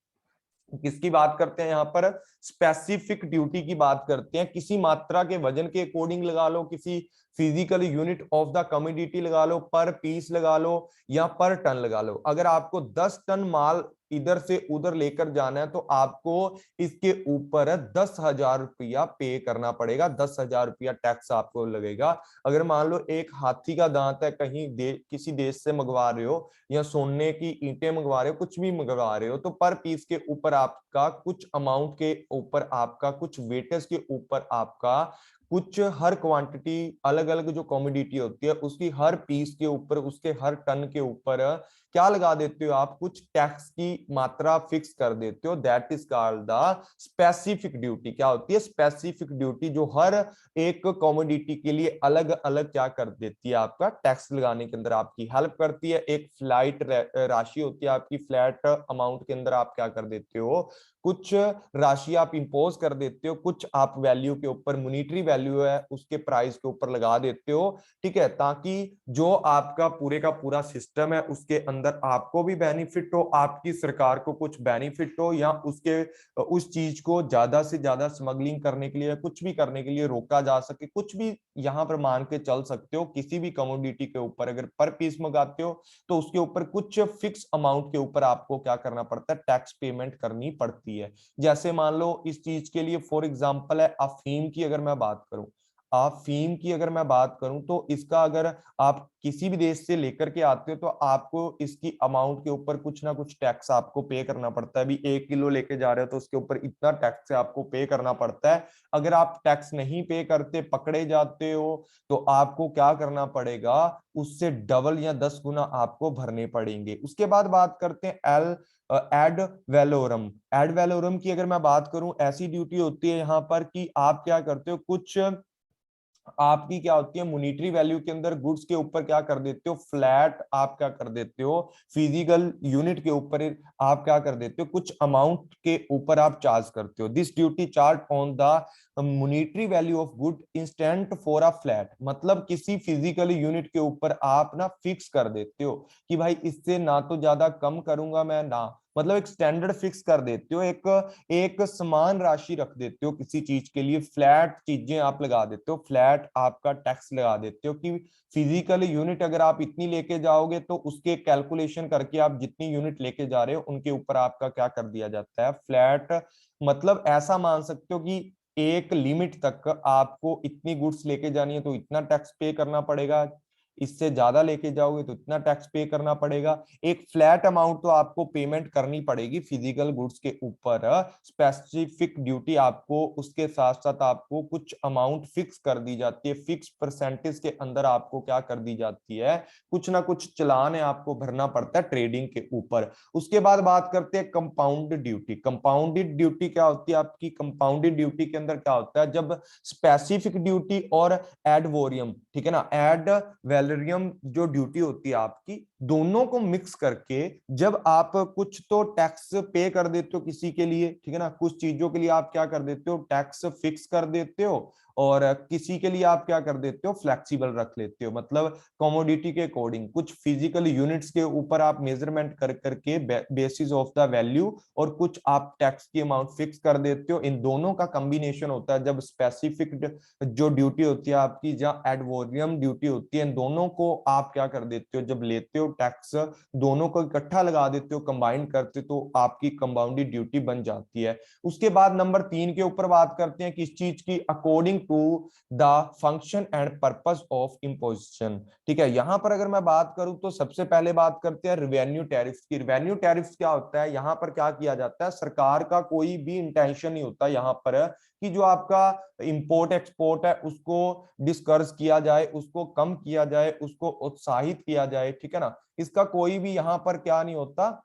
किसकी बात करते हैं, यहां पर स्पेसिफिक ड्यूटी की बात करते हैं। किसी मात्रा के वजन के अकॉर्डिंग लगा लो, किसी physical unit of the commodity लगा लो, पर पीस लगा लो, या पर टन लगा लो। अगर आपको 10 टन माल इधर से उधर लेकर जाना है तो आपको इसके ऊपर 10,000 रुपया पे करना पड़ेगा, 10,000 रुपया टैक्स आपको लगेगा। अगर मान लो एक हाथी का दांत है, कहीं किसी देश से मंगवा रहे हो, या सोने की ईंटें मंगवा रहे हो, कुछ भी मंगवा रहे हो, तो पर पीस के ऊपर आपका कुछ अमाउंट के ऊपर आपका कुछ वेटेज के ऊपर आपका कुछ, हर क्वांटिटी अलग अलग जो कमोडिटी होती है उसकी हर पीस के ऊपर, उसके हर टन के ऊपर क्या लगा देते हो आप, कुछ टैक्स की मात्रा फिक्स कर देते हो। That is called the specific duty. क्या होती है स्पेसिफिक ड्यूटी, जो हर एक कमोडिटी के लिए अलग अलग क्या कर देती है, आपका टैक्स लगाने के अंदर आपकी हेल्प करती है। एक फ्लाइट राशि होती है आपकी, फ्लैट अमाउंट के अंदर आप क्या कर देते हो, कुछ राशि आप इंपोज कर देते हो, कुछ आप वैल्यू के ऊपर, मॉनिटरी वैल्यू है उसके प्राइस के ऊपर लगा देते हो, ठीक है, ताकि जो आपका पूरे का पूरा सिस्टम है उसके अंदर आपको भी बेनिफिट हो, आपकी सरकार को कुछ बेनिफिट हो, या उसके उस चीज को ज्यादा से ज्यादा स्मगलिंग करने के लिए कुछ भी करने के लिए रोका जा सके। कुछ भी यहाँ पर मान के चल सकते हो, किसी भी कमोडिटी के ऊपर अगर पर पीस मंगाते हो तो उसके ऊपर कुछ फिक्स अमाउंट के ऊपर आपको क्या करना पड़ता है, टैक्स पेमेंट करनी पड़ती है। जैसे मान लो इस चीज के लिए फॉर एग्जांपल है अफीम की अगर मैं बात करूं, अफीम की अगर मैं बात करूं तो इसका अगर आप किसी भी देश से लेकर के आते हो तो आपको इसकी अमाउंट के ऊपर कुछ ना कुछ टैक्स आपको पे करना पड़ता है। अभी 1 किलो लेके जा रहे हो तो उसके ऊपर इतना टैक्स आपको पे करना पड़ता है। अगर आप टैक्स नहीं पे करते, पकड़े जाते हो, तो आपको क्या करना पड़ेगा, उससे डबल या 10 गुना आपको भरने पड़ेंगे। उसके बाद बात करते हैं एल एड वेलोरम। एड वेलोरम की अगर मैं बात करूं, ऐसी ड्यूटी होती है यहाँ पर कि आप क्या करते हो, कुछ आपकी क्या होती है मॉनिटरी वैल्यू के अंदर गुड्स के ऊपर क्या कर देते हो, फ्लैट आप क्या कर देते हो, फिजिकल यूनिट के ऊपर आप क्या कर देते हो, कुछ अमाउंट के ऊपर आप चार्ज करते हो। This duty charge on the monetary value of good instant for a flat, मतलब किसी फिजिकल यूनिट के ऊपर आप ना फिक्स कर देते हो कि भाई इससे ना तो ज्यादा कम करूंगा मैं ना, मतलब एक स्टैंडर्ड फिक्स कर देते हो, एक एक समान राशि रख देते हो किसी चीज के लिए, फ्लैट चीजें आप लगा देते हो, फ्लैट आपका टैक्स लगा देते हो कि फिजिकल यूनिट अगर आप इतनी लेके जाओगे तो उसके कैलकुलेशन करके आप जितनी यूनिट लेके जा रहे हो उनके ऊपर आपका क्या कर दिया जाता है, फ्लैट। मतलब ऐसा मान सकते हो कि एक लिमिट तक आपको इतनी गुड्स लेके जानी है तो इतना टैक्स पे करना पड़ेगा, इससे ज्यादा लेके जाओगे तो इतना टैक्स पे करना पड़ेगा। एक फ्लैट अमाउंट तो आपको पेमेंट करनी पड़ेगी फिजिकल गुड्स के ऊपर। स्पेसिफिक ड्यूटी आपको उसके साथ साथ आपको कुछ अमाउंट फिक्स कर दी जाती है, फिक्स परसेंटेज के अंदर आपको क्या कर दी जाती है, कुछ ना कुछ चालान है आपको भरना पड़ता है ट्रेडिंग के ऊपर। उसके बाद बात करते हैं कंपाउंडेड ड्यूटी। कंपाउंडेड ड्यूटी क्या होती है आपकी, कंपाउंडेड ड्यूटी के अंदर क्या होता है, जब स्पेसिफिक ड्यूटी और एडवोरियम, ठीक है ना, एड वैलेरियम जो ड्यूटी होती है आपकी, दोनों को मिक्स करके जब आप कुछ तो टैक्स पे कर देते हो किसी के लिए, ठीक है ना, कुछ चीजों के लिए आप क्या कर देते हो, टैक्स फिक्स कर देते हो, और किसी के लिए आप क्या कर देते हो, फ्लेक्सिबल रख लेते हो, मतलब कमोडिटी के अकॉर्डिंग कुछ फिजिकल यूनिट्स के ऊपर आप मेजरमेंट कर करके बेसिस ऑफ द वैल्यू, और कुछ आप टैक्स की अमाउंट फिक्स कर देते हो। इन दोनों का कॉम्बिनेशन होता है जब स्पेसिफिक जो ड्यूटी होती है आपकी, जहाँ एडवोरियम ड्यूटी होती है, इन दोनों को आप क्या कर देते हो, जब लेते हो टैक्स, दोनों को इकट्ठा लगा देते हो, कंबाइन करते हो, तो आपकी कंपाउंडेड ड्यूटी बन जाती है। उसके बाद नंबर 3 के ऊपर बात करते हैं किस चीज की, according to the function and purpose of imposition. ठीक है, यहां पर अगर मैं बात करूं तो सबसे पहले बात करते हैं रिवेन्यू टैरिफ की। रिवेन्यू टैरिफ क्या होता है, यहाँ पर क्या किया जाता है, सरकार का कोई भी इंटेंशन नहीं होता यहाँ पर कि जो आपका इंपोर्ट एक्सपोर्ट है उसको डिस्कर्ज किया जाए, उसको कम किया जाए, उसको उत्साहित किया जाए, ठीक है ना, इसका कोई भी यहाँ पर क्या नहीं होता,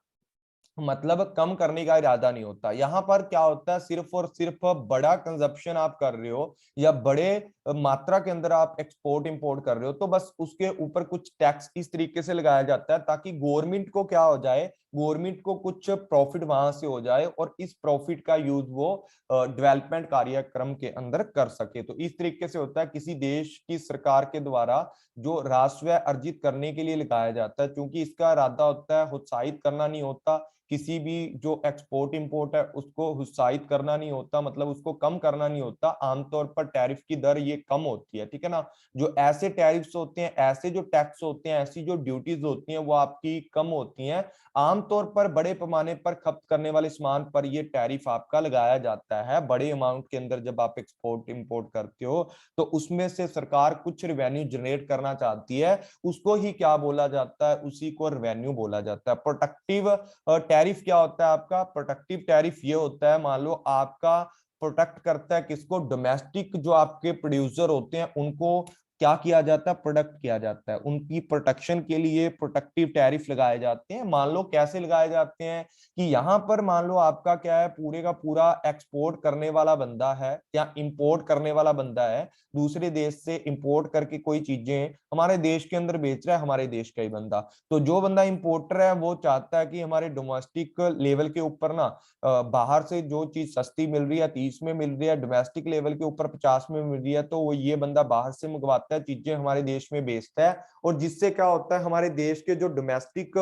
मतलब कम करने का इरादा नहीं होता। यहाँ पर क्या होता है, सिर्फ और सिर्फ बड़ा कंजप्शन आप कर रहे हो या बड़े मात्रा के अंदर आप एक्सपोर्ट इंपोर्ट कर रहे हो तो बस उसके ऊपर कुछ टैक्स इस तरीके से लगाया जाता है ताकि गवर्नमेंट को क्या हो जाए, गवर्नमेंट को कुछ प्रॉफिट वहां से हो जाए और इस प्रॉफिट का यूज वो डेवलपमेंट कार्यक्रम के अंदर कर सके। तो इस तरीके से होता है, किसी देश की सरकार के द्वारा जो राजस्व अर्जित करने के लिए लगाया जाता है, क्योंकि इसका इरादा होता है उत्साहित करना नहीं होता, किसी भी जो एक्सपोर्ट इंपोर्ट है उसको उत्साहित करना नहीं होता, मतलब उसको कम करना नहीं होता। आमतौर पर टैरिफ की दर ये कम होती है, ठीक है ना, जो ऐसे टैरिफ्स होते हैं, ऐसे जो टैक्स होते हैं, ऐसी जो ड्यूटीज होती हैं वो आपकी कम होती हैं। आमतौर पर बड़े पैमाने पर खपत करने वाले सामान पर ये टैरिफ आपका लगाया जाता है। बड़े अमाउंट के अंदर जब आप एक्सपोर्ट इंपोर्ट करते हो तो उसमें से सरकार कुछ रेवेन्यू जनरेट करना चाहती है, उसको ही क्या बोला जाता है, उसी को रेवेन्यू बोला जाता है। प्रोटेक्टिव टैरिफ क्या होता है आपका, प्रोटेक्टिव टैरिफ ये होता है, मान लो आपका प्रोटेक्ट करता है किसको, डोमेस्टिक जो आपके प्रोड्यूसर होते हैं उनको क्या किया जाता है, प्रोडक्ट किया जाता है। उनकी प्रोटेक्शन के लिए प्रोटेक्टिव टैरिफ लगाए जाते हैं। मान लो कैसे लगाए जाते हैं कि यहाँ पर मान लो आपका क्या है, पूरे का पूरा एक्सपोर्ट करने वाला बंदा है या इंपोर्ट करने वाला बंदा है, दूसरे देश से इंपोर्ट करके कोई चीजें हमारे देश के अंदर बेच रहा है हमारे देश का ही बंदा। तो जो बंदा इंपोर्टर है वो चाहता है कि हमारे डोमेस्टिक लेवल के ऊपर ना बाहर से जो चीज सस्ती मिल रही है 30 में मिल रही है, डोमेस्टिक लेवल के ऊपर 50 में मिल रही है, तो वो ये बंदा बाहर से मंगवाता है, चीजें हमारे देश में बेचता है। और जिससे क्या होता है, हमारे देश के जो डोमेस्टिक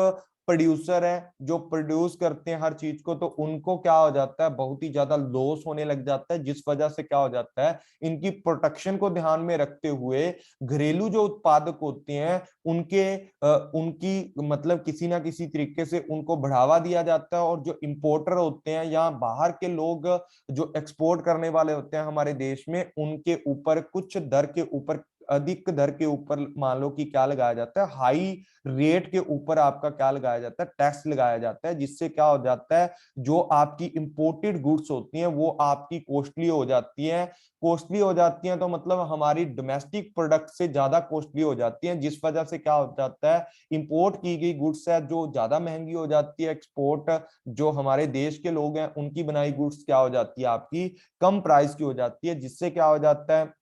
प्रोड्यूसर है, जो प्रोड्यूस करते हैं हर चीज को, तो उनको क्या हो जाता है, बहुत ही ज्यादा लॉस होने लग जाता है। जिस वजह से क्या हो जाता है, इनकी प्रोटेक्शन को ध्यान में रखते हुए घरेलू जो उत्पादक होते हैं उनकी मतलब किसी ना किसी तरीके से उनको बढ़ावा दिया जाता है। और जो इंपोर्टर होते हैं या बाहर के लोग जो एक्सपोर्ट करने वाले होते हैं हमारे देश में, उनके ऊपर कुछ दर के ऊपर, अधिक दर के ऊपर मान लो कि क्या लगाया जाता है, हाई रेट के ऊपर आपका क्या लगाया जाता है, टैक्स लगाया जाता है। जिससे क्या हो जाता है, जो आपकी इंपोर्टेड गुड्स होती हैं वो आपकी कॉस्टली हो जाती है। कॉस्टली हो जाती हैं तो मतलब हमारी डोमेस्टिक प्रोडक्ट से ज्यादा कॉस्टली हो जाती हैं, जिस वजह से क्या हो जाता है, इंपोर्ट की गई गुड्स है जो ज्यादा महंगी हो जाती है, एक्सपोर्ट जो हमारे देश के लोग हैं उनकी बनाई गुड्स क्या हो जाती है, आपकी कम प्राइस की हो जाती है। जिससे क्या हो जाता है,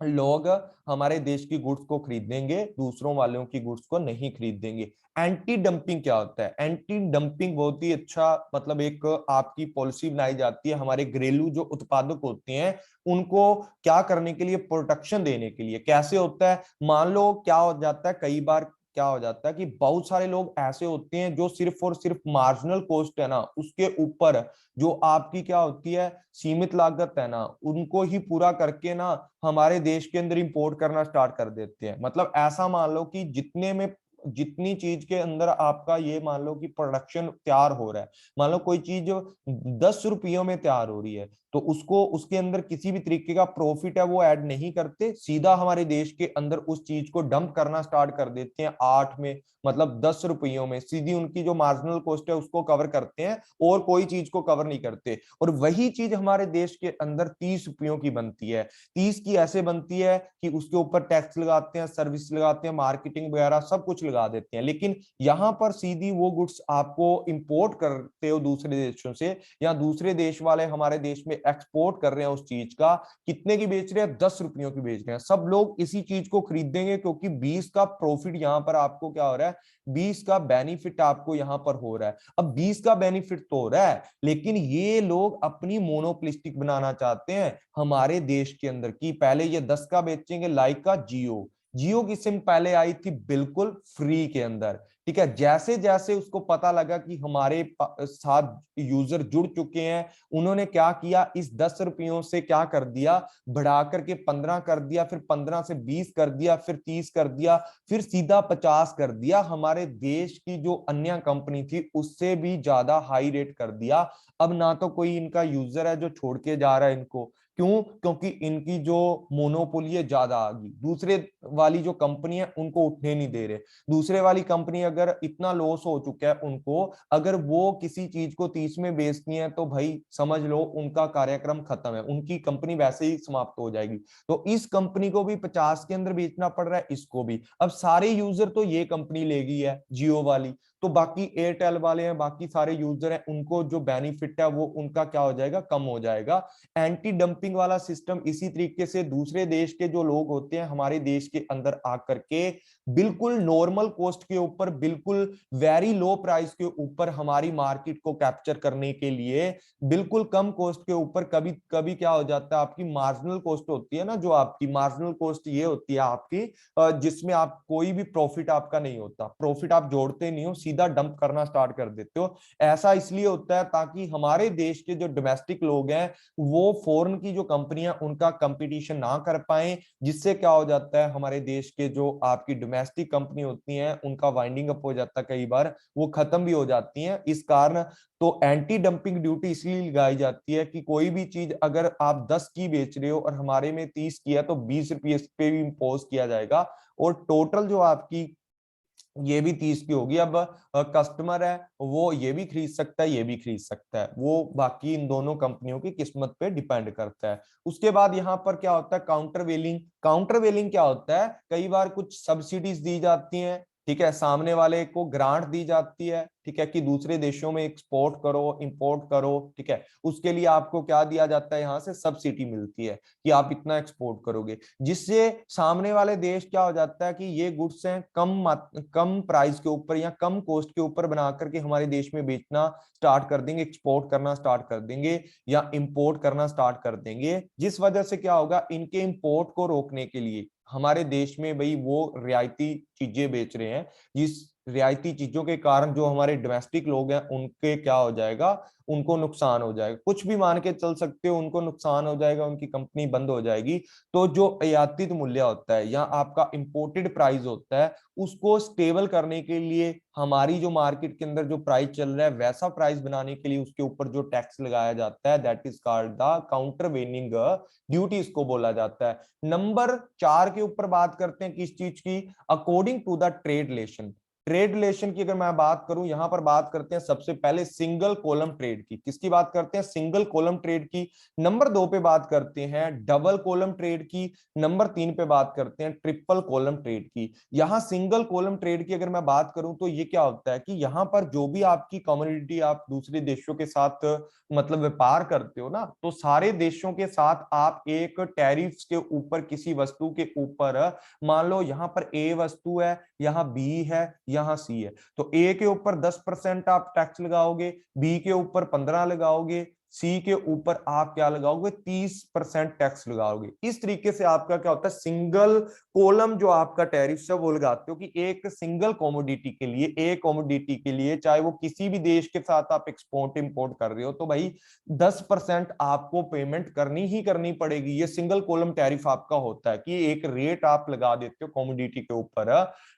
लोग हमारे देश की गुड्स को खरीदेंगे, दूसरों वालों की गुड्स को नहीं खरीदेंगे। एंटी डंपिंग क्या होता है, एंटी डंपिंग बहुत ही अच्छा मतलब एक आपकी पॉलिसी बनाई जाती है हमारे घरेलू जो उत्पादक होते हैं उनको क्या करने के लिए, प्रोटेक्शन देने के लिए। कैसे होता है, मान लो क्या हो जाता है, कई बार क्या हो जाता है कि बहुत सारे लोग ऐसे होते हैं जो सिर्फ और सिर्फ मार्जिनल कॉस्ट है ना, उसके ऊपर जो आपकी क्या होती है सीमित लागत है ना, उनको ही पूरा करके ना हमारे देश के अंदर इंपोर्ट करना स्टार्ट कर देते हैं। मतलब ऐसा मान लो कि जितने में जितनी चीज के अंदर आपका ये मान लो कि प्रोडक्शन तैयार हो रहा है, मान लो कोई चीज जो 10 रुपयों में तैयार हो रही है, तो उसको उसके अंदर किसी भी तरीके का प्रॉफिट है वो ऐड नहीं करते, सीधा हमारे देश के अंदर उस चीज को डंप करना स्टार्ट कर देते हैं 8 में, मतलब 10 रुपयों में सीधी उनकी जो मार्जिनल कॉस्ट है उसको कवर करते हैं और कोई चीज को कवर नहीं करते। और वही चीज हमारे देश के अंदर 30 रुपयों की बनती है, 30 की ऐसे बनती है कि उसके ऊपर टैक्स लगाते हैं, सर्विस लगाते हैं, मार्केटिंग वगैरह सब कुछ लगा देते हैं। लेकिन यहाँ पर सीधी वो गुड्स आपको इंपोर्ट करते हो दूसरे देशों से, या दूसरे देश वाले हमारे देश में एक्सपोर्ट कर रहे हैं उस चीज का, कितने की बेच रहे हैं, 10 रुपयों की बेच रहे हैं। सब लोग इसी चीज को खरीदेंगे क्योंकि 20 का प्रॉफिट यहाँ पर आपको क्या हो रहा है, 20 का बेनिफिट आपको यहाँ पर हो रहा है। अब 20 का बेनिफिट तो हो रहा है, लेकिन ये लोग अपनी मोनोपोलिस्टिक बनाना चाहते हैं हमारे देश के अंदर की पहले ये 10 का बेचेंगे। लाइक का जियो, जियो की सिम पहले आई थी बिल्कुल फ्री के अंदर, ठीक है। जैसे जैसे उसको पता लगा कि हमारे साथ यूजर जुड़ चुके हैं, उन्होंने क्या किया, इस 10 रुपयों से क्या कर दिया, बढ़ा करके 15 कर दिया, फिर 15 से 20 कर दिया, फिर 30 कर दिया, फिर सीधा 50 कर दिया। हमारे देश की जो अन्य कंपनी थी उससे भी ज्यादा हाई रेट कर दिया। अब ना तो कोई इनका यूजर है जो छोड़ के जा रहा है इनको, क्यों, क्योंकि इनकी जो मोनोपोली है ज्यादा आ गई, दूसरे वाली जो कंपनी है उनको उठने नहीं दे रहे। दूसरे वाली कंपनी अगर इतना लॉस हो चुका है उनको, अगर वो किसी चीज को 30 में बेचती है तो भाई समझ लो उनका कार्यक्रम खत्म है, उनकी कंपनी वैसे ही समाप्त हो जाएगी। तो इस कंपनी को भी 50 के अंदर बेचना पड़ रहा है, इसको भी। अब सारे यूजर तो ये कंपनी लेगी है जियो वाली, तो बाकी एयरटेल वाले हैं, बाकी सारे यूजर हैं, उनको जो बेनिफिट है वो उनका क्या हो जाएगा, कम हो जाएगा। एंटी डंपिंग वाला सिस्टम इसी तरीके से दूसरे देश के जो लोग होते हैं हमारे देश के अंदर आकर के बिल्कुल नॉर्मल कॉस्ट के ऊपर, बिल्कुल वेरी लो प्राइस के ऊपर हमारी मार्केट को कैप्चर करने के लिए बिल्कुल कम कॉस्ट के ऊपर, कभी कभी क्या हो जाता है, आपकी मार्जिनल कॉस्ट होती है ना, जो आपकी मार्जिनल कॉस्ट ये होती है आपकी जिसमें आप कोई भी प्रॉफिट आपका नहीं होता, प्रॉफिट आप जोड़ते नहीं हो, सीधा डंप करना स्टार्ट कर देते हो। ऐसा इसलिए होता है ताकि हमारे देश के जो डोमेस्टिक लोग हैं वो फॉरेन की जो कंपनियां उनका कंपटीशन ना कर पाए। जिससे क्या हो जाता है, हमारे देश के जो आपकी डोमेस्टिक कंपनी होती हैं उनका वाइंडिंग अप हो जाता है, कई बार वो खत्म भी हो जाती हैं इस कारण। तो एंटी डंपिंग ड्यूटी इसलिए लगाई जाती है कि कोई भी चीज अगर आप 10 की बेच रहे हो और हमारे में 30 की है तो 20 रुपये पे भी इम्पोज किया जाएगा। और टोटल जो आपकी ये भी 30 की होगी। अब कस्टमर है वो ये भी खरीद सकता है, ये भी खरीद सकता है, वो बाकी इन दोनों कंपनियों की किस्मत पे डिपेंड करता है। उसके बाद यहाँ पर क्या होता है, काउंटर वेलिंग। काउंटर वेलिंग क्या होता है, कई बार कुछ सब्सिडीज दी जाती हैं, ठीक है, सामने वाले को ग्रांट दी जाती है, ठीक है, कि दूसरे देशों में एक्सपोर्ट करो, इंपोर्ट करो, ठीक है, उसके लिए आपको क्या दिया जाता है, यहाँ से सब्सिडी मिलती है कि आप इतना एक्सपोर्ट करोगे, जिससे सामने वाले देश क्या हो जाता है कि ये गुड्स हैं कम प्राइस के ऊपर या कम कॉस्ट के ऊपर बना करके हमारे देश में बेचना स्टार्ट कर देंगे, एक्सपोर्ट करना स्टार्ट कर देंगे या इंपोर्ट करना स्टार्ट कर देंगे, जिस वजह से क्या होगा, इनके इंपोर्ट को रोकने के लिए हमारे देश में भाई वो रियायती चीजें बेच रहे हैं, जिस रियायती चीजों के कारण जो हमारे डोमेस्टिक लोग हैं उनके क्या हो जाएगा, उनको नुकसान हो जाएगा, कुछ भी मान के चल सकते हो, उनको नुकसान हो जाएगा, उनकी कंपनी बंद हो जाएगी। तो जो आयातित मूल्य होता है या आपका इंपोर्टेड प्राइस होता है, उसको स्टेबल करने के लिए हमारी जो मार्केट के अंदर जो प्राइस चल रहा है वैसा प्राइस बनाने के लिए उसके ऊपर जो टैक्स लगाया जाता है, that is called the counter वेनिंग duty, इसको बोला जाता है। नंबर 4 के ऊपर बात करते हैं किस चीज की, according to the trade relation. Trade relation की अगर मैं बात करूं, यहां पर बात करते हैं सबसे पहले सिंगल कॉलम ट्रेड की। किसकी बात करते हैं, सिंगल कॉलम ट्रेड की। नंबर 2 पे बात करते हैं डबल कॉलम ट्रेड की। नंबर 3 पे बात करते हैं ट्रिपल कॉलम ट्रेड की। यहां सिंगल कॉलम ट्रेड की अगर मैं बात करूं तो ये क्या होता है कि यहां पर जो भी आपकी कम्युनिटी आप दूसरे देशों के साथ मतलब व्यापार करते हो ना, तो सारे देशों के साथ आप एक टैरिफ्स के ऊपर किसी वस्तु के ऊपर, मान लो यहां पर ए वस्तु है, यहाँ बी है, यहाँ सी है, तो ए के ऊपर 10% आप टैक्स लगाओगे, बी के ऊपर 15 लगाओगे, सी के ऊपर आप क्या लगाओगे, 30% टैक्स लगाओगे। इस तरीके से आपका क्या होता है, सिंगल कॉलम जो आपका टैरिफ है वो लगाते हो कि एक सिंगल कॉमोडिटी के लिए, एक कॉमोडिटी के लिए, चाहे वो किसी भी देश के साथ आप एक्सपोर्ट इंपोर्ट कर रहे हो, तो भाई 10% आपको पेमेंट करनी ही करनी पड़ेगी। ये सिंगल कॉलम टैरिफ आपका होता है कि एक रेट आप लगा देते हो कॉमोडिटी के ऊपर,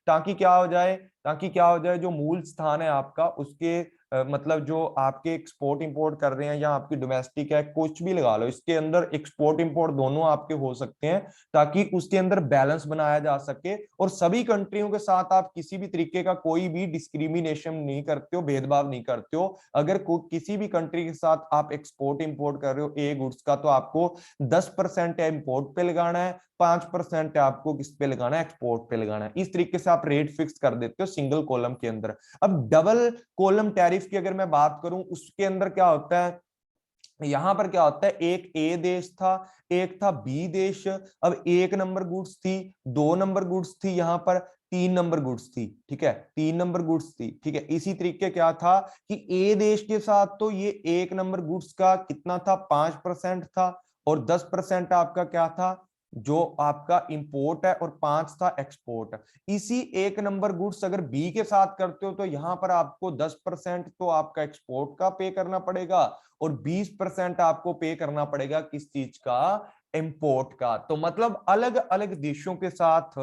ताकि क्या हो जाए, ताकि क्या हो जाए, जो मूल स्थान है आपका उसके मतलब जो आपके एक्सपोर्ट इंपोर्ट कर रहे हैं या आपकी डोमेस्टिक है, कुछ भी लगा लो, इसके अंदर एक्सपोर्ट इंपोर्ट दोनों आपके हो सकते हैं, ताकि उसके अंदर बैलेंस बनाया जा सके और सभी कंट्रियों के साथ आप किसी भी तरीके का कोई भी डिस्क्रिमिनेशन नहीं करते हो, भेदभाव नहीं करते हो। अगर किसी भी कंट्री के साथ आप एक्सपोर्ट इंपोर्ट कर रहे हो ए गुड्स का, तो आपको 10% इंपोर्ट पे लगाना है, 5% आपको किस पे लगाना है, एक्सपोर्ट पे लगाना है। इस तरीके से आप रेट फिक्स कर देते हो सिंगल कॉलम के अंदर। अब डबल कॉलम टैरिफ की अगर मैं बात करूं, उसके अंदर क्या होता है, यहां पर क्या होता है, एक ए देश था, एक था बी देश। अब 1 नंबर गुड्स थी, 2 नंबर गुड्स थी, यहां पर 3 नंबर गुड्स थी, ठीक है, 3 नंबर गुड्स थी, ठीक है। इसी तरीके क्या था कि ए देश के साथ तो ये 1 नंबर गुड्स का कितना था, 5% था, और 10% आपका क्या था, जो आपका इंपोर्ट है, और 5 था एक्सपोर्ट। इसी 1 नंबर गुड्स अगर बी के साथ करते हो, तो यहां पर आपको 10% तो आपका एक्सपोर्ट का पे करना पड़ेगा और 20% आपको पे करना पड़ेगा किस चीज का, इंपोर्ट का। तो मतलब अलग अलग देशों के साथ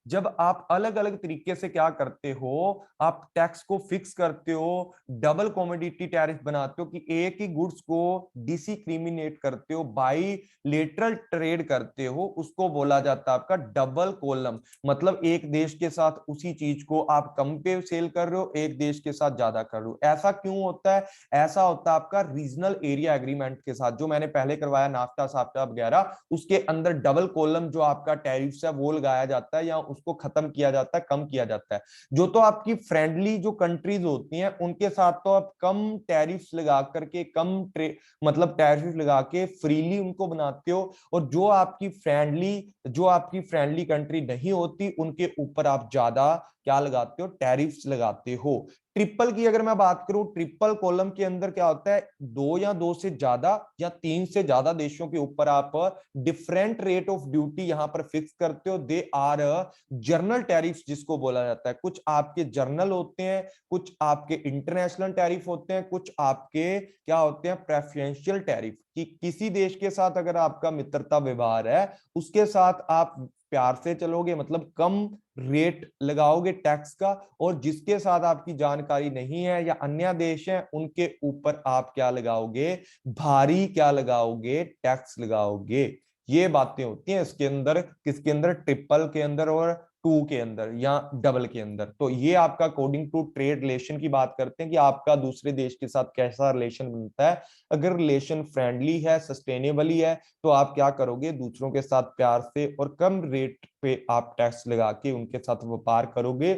जब आप अलग अलग तरीके से क्या करते हो, आप टैक्स को फिक्स करते हो, डबल कॉमोडिटी टैरिफ बनाते हो कि एक ही गुड्स को डिस्क्रिमिनेट करते हो, बाई लेटरल ट्रेड करते हो, उसको बोला जाता है आपका डबल कॉलम। मतलब एक देश के साथ उसी चीज को आप कम पे सेल कर रहे हो, एक देश के साथ ज्यादा कर रहे हो। ऐसा क्यों होता है, ऐसा होता है आपका रीजनल एरिया एग्रीमेंट के साथ, जो मैंने पहले करवाया नाफ्टा साफ्टा वगैरह, उसके अंदर डबल कॉलम जो आपका टैरिफ है वो लगाया जाता है या उसको खत्म किया जाता है, कम किया जाता है। जो तो आपकी फ्रेंडली जो कंट्रीज होती हैं उनके साथ तो आप कम टैरिफ्स लगा करके, मतलब टैरिफ लगा के फ्रीली उनको बनाते हो, और जो आपकी फ्रेंडली कंट्री नहीं होती उनके ऊपर आप ज्यादा क्या लगाते हो, टैरिफ्स लगाते हो। ट्रिपल की अगर मैं बात करूं, ट्रिपल कॉलम के अंदर क्या होता है, 2 से ज्यादा या 3 से ज्यादा देशों के ऊपर आप डिफरेंट रेट ऑफ ड्यूटी यहां पर फिक्स करते हो। दे आर जर्नल टैरिफ जिसको बोला जाता है। कुछ आपके जर्नल होते हैं, कुछ आपके इंटरनेशनल टैरिफ होते हैं, कुछ आपके क्या होते हैं, प्रेफरेंशियल टैरिफ, कि किसी देश के साथ अगर आपका मित्रता व्यवहार है, उसके साथ आप प्यार से चलोगे, मतलब कम रेट लगाओगे टैक्स का, और जिसके साथ आपकी जानकारी नहीं है या अन्य देश हैं उनके ऊपर आप क्या लगाओगे, भारी क्या लगाओगे, टैक्स लगाओगे। ये बातें होती हैं इसके अंदर, किसके अंदर, ट्रिपल के अंदर और टू के अंदर या डबल के अंदर। तो ये आपका अकॉर्डिंग टू ट्रेड रिलेशन की बात करते हैं कि आपका दूसरे देश के साथ कैसा रिलेशन बनता है। अगर रिलेशन फ्रेंडली है, सस्टेनेबली है, तो आप क्या करोगे, दूसरों के साथ प्यार से और कम रेट पे आप टैक्स लगा के उनके साथ व्यापार करोगे।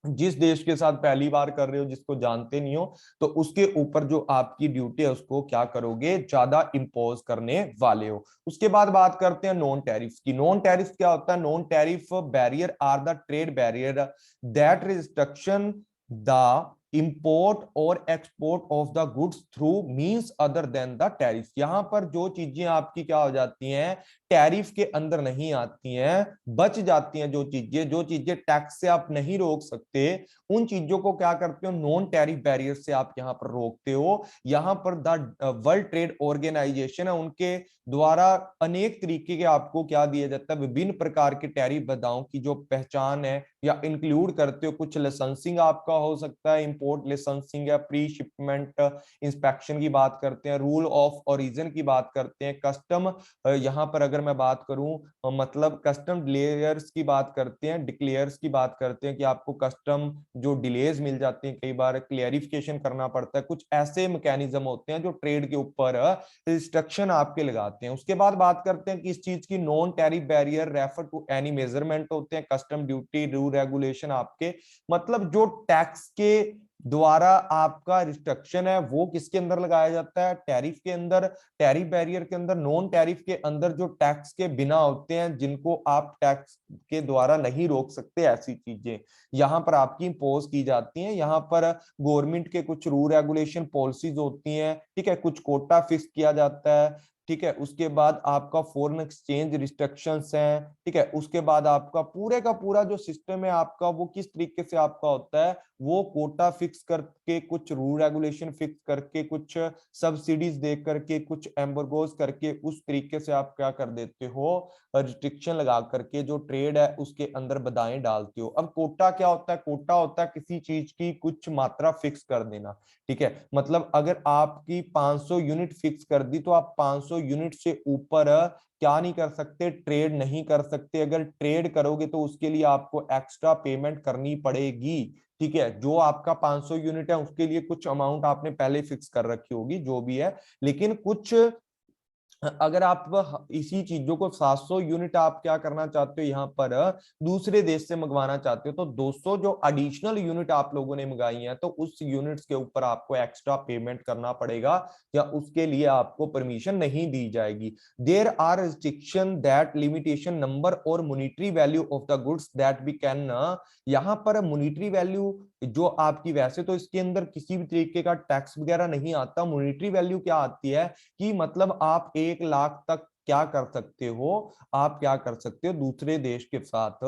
जिस देश के साथ पहली बार कर रहे हो, जिसको जानते नहीं हो, तो उसके ऊपर जो आपकी ड्यूटी है उसको क्या करोगे, ज्यादा इम्पोज करने वाले हो। उसके बाद बात करते हैं नॉन टैरिफ की। नॉन टैरिफ क्या होता है? Non tariff barrier are the trade barrier that restriction the import और export of the goods through means other than the tariff. यहां पर जो चीजें आपकी क्या हो जाती हैं, टैरिफ के अंदर नहीं आती हैं, बच जाती हैं, जो चीजें टैक्स से आप नहीं रोक सकते, उन चीजों को क्या करते हो, नॉन टैरिफ बैरियर से आप यहां पर रोकते हो। यहां पर द वर्ल्ड ट्रेड ऑर्गेनाइजेशन है, उनके द्वारा अनेक तरीके के आपको क्या दिया जाता है, विभिन्न प्रकार के टैरिफ बाधाओं की जो पहचान है या इंक्लूड करते हो। कुछ लाइसेंसिंग आपका हो सकता है, इंपोर्ट लाइसेंसिंग या प्री शिपमेंट इंस्पेक्शन की बात करते हैं, रूल ऑफ ओरिजिन की बात करते हैं, कस्टम यहाँ पर अगर मैं बात करूं मतलब कस्टम डिलेयर्स की बात करते हैं, डिक्लेयर्स की बात करते हैं कि आपको कस्टम जो डिलेज मिल जाते हैं, कई बार क्लियरिफिकेशन करना पड़ता है। कुछ ऐसे मैकेनिज्म होते हैं जो ट्रेड के ऊपर रिस्ट्रिक्शन आपके लगाते हैं। उसके बाद बात करते हैं कि इस चीज की non tariff barrier refer to any measurement होते हैं, कस्टम ड्यूटी रूल रेगुलेशन आपके, मतलब जो टैक्स के द्वारा आपका रिस्ट्रिक्शन है वो किसके अंदर लगाया जाता है, टैरिफ के अंदर, टैरिफ बैरियर के अंदर। नॉन टैरिफ के अंदर जो टैक्स के बिना होते हैं, जिनको आप टैक्स के द्वारा नहीं रोक सकते, ऐसी चीजें यहां पर आपकी इम्पोज की जाती हैं। यहां पर गवर्नमेंट के कुछ रूल रेगुलेशन पॉलिसीज होती हैं, ठीक है, कुछ कोटा फिक्स किया जाता है, ठीक है। उसके बाद आपका फॉरेन एक्सचेंज रिस्ट्रिक्शंस हैं, ठीक है। उसके बाद आपका पूरे का पूरा जो सिस्टम है आपका, वो किस तरीके से आपका होता है, वो कोटा फिक्स करके, कुछ रूल रेगुलेशन फिक्स करके, कुछ सब्सिडीज दे करके, कुछ एम्बर्गोज करके, उस तरीके से आप क्या कर देते हो, रिस्ट्रिक्शन लगा करके जो ट्रेड है उसके अंदर बाधाएं डालते हो। अब कोटा क्या होता है? कोटा होता है किसी चीज की कुछ मात्रा फिक्स कर देना, ठीक है। मतलब अगर आपकी 500 यूनिट फिक्स कर दी, तो आप 500 यूनिट से ऊपर क्या नहीं कर सकते, ट्रेड नहीं कर सकते। अगर ट्रेड करोगे तो उसके लिए आपको एक्स्ट्रा पेमेंट करनी पड़ेगी, ठीक है। जो आपका 500 यूनिट है उसके लिए कुछ अमाउंट आपने पहले फिक्स कर रखी होगी, जो भी है। लेकिन कुछ अगर आप इसी चीजों को 700 यूनिट आप क्या करना चाहते हो, यहाँ पर दूसरे देश से मंगवाना चाहते हो, तो 200 जो एडिशनल यूनिट आप लोगों ने मंगाई है, तो उस यूनिट्स के ऊपर आपको एक्स्ट्रा पेमेंट करना पड़ेगा, या उसके लिए आपको परमिशन नहीं दी जाएगी। There are restriction that limitation number और monetary value of the goods that we can, यहाँ पर मॉनेटरी वैल्यू जो आपकी, वैसे तो इसके अंदर किसी भी तरीके का टैक्स वगैरह नहीं आता। मॉनेटरी वैल्यू क्या आती है कि मतलब आप 1 लाख तक क्या कर सकते हो, आप क्या कर सकते हो दूसरे देश के साथ,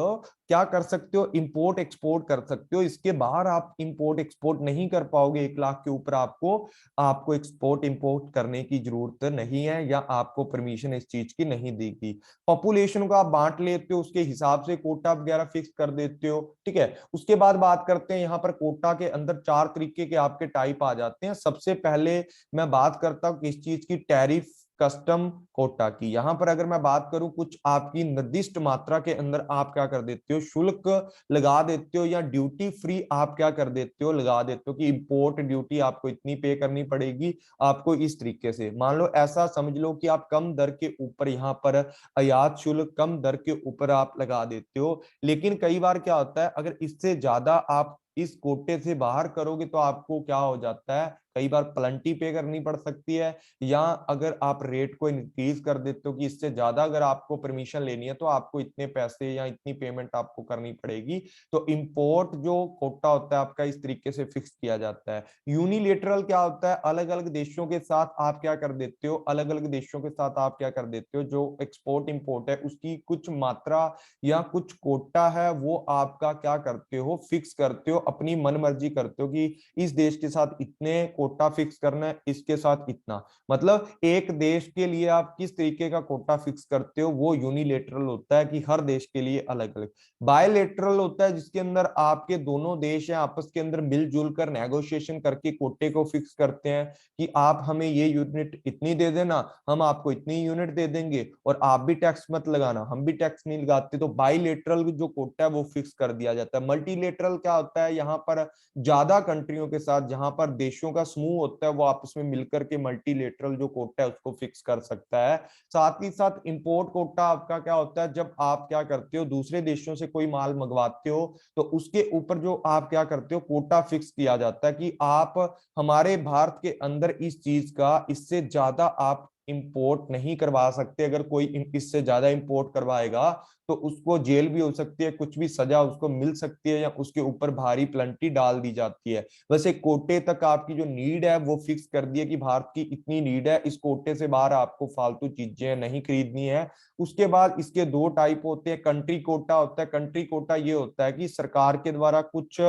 क्या कर सकते हो, इंपोर्ट एक्सपोर्ट कर सकते हो। इसके बाहर आप इंपोर्ट एक्सपोर्ट नहीं कर पाओगे। 1 लाख के ऊपर आपको आपको एक्सपोर्ट इंपोर्ट करने की जरूरत नहीं है, या आपको परमिशन इस चीज की नहीं दी गई। पॉपुलेशन को आप बांट लेते हो, उसके हिसाब से कोटा वगैरह फिक्स कर देते हो, ठीक है। उसके बाद बात करते हैं, यहाँ पर कोटा के अंदर 4 तरीके के आपके टाइप आ जाते हैं। सबसे पहले मैं बात करता हूँ किस चीज की, टैरिफ कस्टम कोटा की। यहां पर अगर मैं बात करूं, कुछ आपकी निर्दिष्ट मात्रा के अंदर आप क्या कर देते हो, शुल्क लगा देते हो, या ड्यूटी फ्री आप क्या कर देते हो, लगा देते हो कि इंपोर्ट ड्यूटी आपको इतनी पे करनी पड़ेगी। आपको इस तरीके से मान लो, ऐसा समझ लो कि आप कम दर के ऊपर यहाँ पर आयात शुल्क कम दर के ऊपर आप लगा देते हो। लेकिन कई बार क्या होता है, अगर इससे ज्यादा आप इस कोटे से बाहर करोगे, तो आपको क्या हो जाता है, कई बार प्लंटी पे करनी पड़ सकती है, या अगर आप रेट को इंक्रीज कर देते हो कि इससे ज्यादा अगर आपको परमिशन लेनी है, तो आपको इतने पैसे या इतनी पेमेंट आपको करनी पड़ेगी। तो इंपोर्ट जो कोटा होता है आपका, इस तरीके से फिक्स किया जाता है। यूनिलेटरल क्या होता है, अलग अलग देशों के साथ आप क्या कर देते हो, अलग अलग देशों के साथ आप क्या कर देते हो, जो एक्सपोर्ट इंपोर्ट है उसकी कुछ मात्रा या कुछ कोटा है, वो आपका क्या करते हो, फिक्स करते हो, अपनी मनमर्जी करते हो कि इस देश के साथ इतने कोटा फिक्स करना है, इसके साथ इतना। मतलब एक देश के लिए आप किस तरीके का कोटा फिक्स करते हो वो यूनिलेटरल होता है कि हर देश के लिए अलग अलग। बायलेटरल होता है जिसके अंदर आपके दोनों देश हैं आपस के अंदर मिलजुल कर नेगोशिएशन करके कोटे को फिक्स करते हैं कि आप हमें ये यूनिट इतनी दे देना, हम आपको इतनी यूनिट दे देंगे, और आप भी टैक्स मत लगाना, हम भी टैक्स नहीं लगाते। तो बाइलेटरल जो कोटा है वो फिक्स कर दिया जाता है। मल्टीलेटरल क्या होता है, यहाँ पर ज्यादा कंट्रियों के साथ, जहां पर देशों का समूह होता है, वो आपस में मिलकर के मल्टीलेटरल जो कोटा है उसको फिक्स कर सकता है। साथ ही साथ इंपोर्ट कोटा आपका क्या होता है, जब आप क्या करते हो दूसरे देशों से कोई माल मंगवाते हो तो उसके ऊपर जो आप क्या करते हो कोटा फिक्स किया जाता है कि आप हमारे भारत के अंदर इस चीज का इससे ज्यादा आप इंपोर्ट नहीं करवा सकते। अगर कोई इससे ज्यादा इंपोर्ट करवाएगा तो उसको जेल भी हो सकती है, कुछ भी सजा उसको मिल सकती है, या उसके ऊपर भारी पेनल्टी डाल दी जाती है। वैसे कोटे तक आपकी जो नीड है वो फिक्स कर दी है कि भारत की इतनी नीड है, इस कोटे से बाहर आपको फालतू चीजें नहीं खरीदनी है। उसके बाद इसके दो टाइप होते हैं। कंट्री कोटा होता है। कंट्री कोटा ये होता है कि सरकार के द्वारा कुछ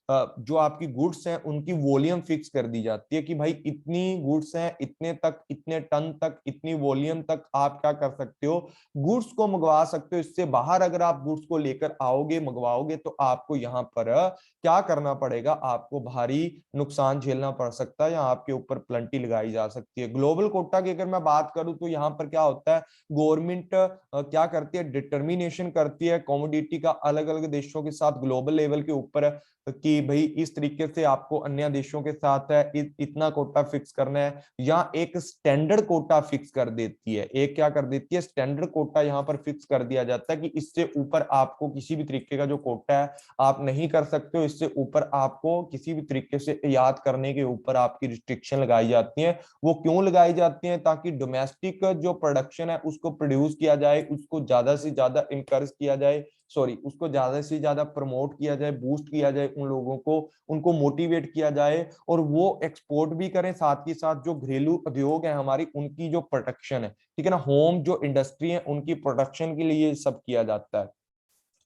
जो आपकी गुड्स हैं उनकी वॉल्यूम फिक्स कर दी जाती है कि भाई इतनी गुड्स हैं, इतने तक, इतने टन तक, इतनी वॉल्यूम तक आप क्या कर सकते हो, गुड्स को मंगवा सकते हो। इससे बाहर अगर आप गुड्स को लेकर आओगे, मंगवाओगे, तो आपको यहाँ पर क्या करना पड़ेगा, आपको भारी नुकसान झेलना पड़ सकता है या आपके ऊपर पेनल्टी लगाई जा सकती है। ग्लोबल कोटा की अगर मैं बात करूं तो यहाँ पर क्या होता है, गवर्नमेंट क्या करती है, डिटर्मिनेशन करती है कमोडिटी का अलग अलग देशों के साथ ग्लोबल लेवल के ऊपर कि भाई इस तरीके से आपको अन्य देशों के साथ है इतना कोटा फिक्स करना है, या एक स्टैंडर्ड कोटा फिक्स कर देती है। एक क्या कर देती है, स्टैंडर्ड कोटा यहाँ पर फिक्स कर दिया जाता है कि इससे ऊपर आपको किसी भी तरीके का जो कोटा है आप नहीं कर सकते हो, इससे ऊपर आपको किसी भी तरीके से याद करने के ऊपर आपकी रिस्ट्रिक्शन लगाई जाती है। वो क्यों लगाई जाती है, ताकि डोमेस्टिक जो प्रोडक्शन है उसको प्रोड्यूस किया जाए, उसको ज्यादा से ज्यादा इंकरेज किया जाए, सॉरी उसको ज्यादा से ज्यादा प्रमोट किया जाए, बूस्ट किया जाए, उन लोगों को उनको मोटिवेट किया जाए, और वो एक्सपोर्ट भी करें। साथ ही साथ जो घरेलू उद्योग है हमारी, उनकी जो प्रोडक्शन है, ठीक है ना, होम जो इंडस्ट्री है उनकी प्रोडक्शन के लिए सब किया जाता है।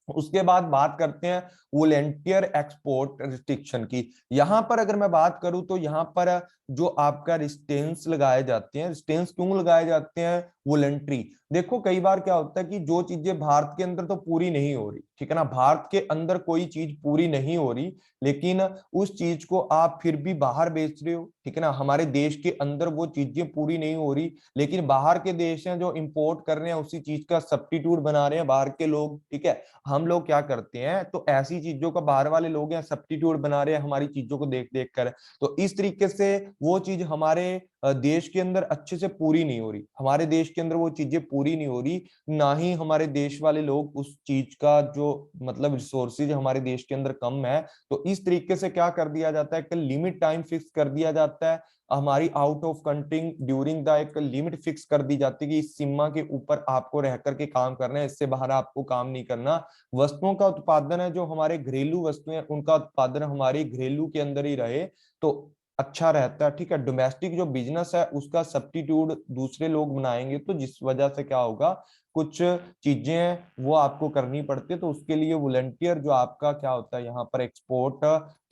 उसके बाद बात करते हैं वॉलेंटियर एक्सपोर्ट रिस्ट्रिक्शन की। यहां पर अगर मैं बात करूं तो यहाँ पर जो आपका रिस्टेंस लगाए जाते हैं, रिस्टेंस क्यों लगाए जाते हैं, वॉलेंट्री। देखो कई बार क्या होता है कि जो चीजें भारत के अंदर तो पूरी नहीं हो रही, ठीक है ना, भारत के अंदर कोई चीज पूरी नहीं हो रही, लेकिन उस चीज को आप फिर भी बाहर बेच रहे हो, ठीक है ना, हमारे देश के अंदर वो चीजें पूरी नहीं हो रही, लेकिन बाहर के देश हैं जो इंपोर्ट कर रहे हैं उसी चीज का सब्स्टिट्यूट बना रहे हैं बाहर के लोग, ठीक है। हम लोग क्या करते हैं, तो ऐसी चीजों का बाहर वाले लोग हैं सब्स्टिट्यूट बना रहे हैं हमारी चीजों को देख देख कर। तो इस तरीके से वो चीज हमारे देश के अंदर अच्छे से पूरी नहीं हो रही, हमारे देश के अंदर वो चीजें पूरी नहीं हो रही, ना ही हमारे देश वाले लोग उस चीज का जो मतलब रिसोर्सेज हमारे देश के अंदर कम है। तो इस तरीके से क्या कर दिया जाता है कि लिमिट टाइम फिक्स कर दिया जाता है, हमारी out of country during the एक लिमिट फिक्स कर दी जाती है कि इस सीमा के ऊपर आपको रह करके काम करना है, इससे बाहर आपको काम नहीं करना। वस्तुओं का उत्पादन है, जो हमारे घरेलू वस्तुएं उनका उत्पादन हमारी घरेलू के अंदर ही रहे तो अच्छा रहता है, ठीक है। डोमेस्टिक जो बिजनेस है उसका सब्स्टिट्यूट दूसरे लोग बनाएंगे, तो जिस वजह से क्या होगा, कुछ चीजें हैं वो आपको करनी पड़ती है। तो उसके लिए वॉलंटियर जो आपका क्या होता है, यहाँ पर एक्सपोर्ट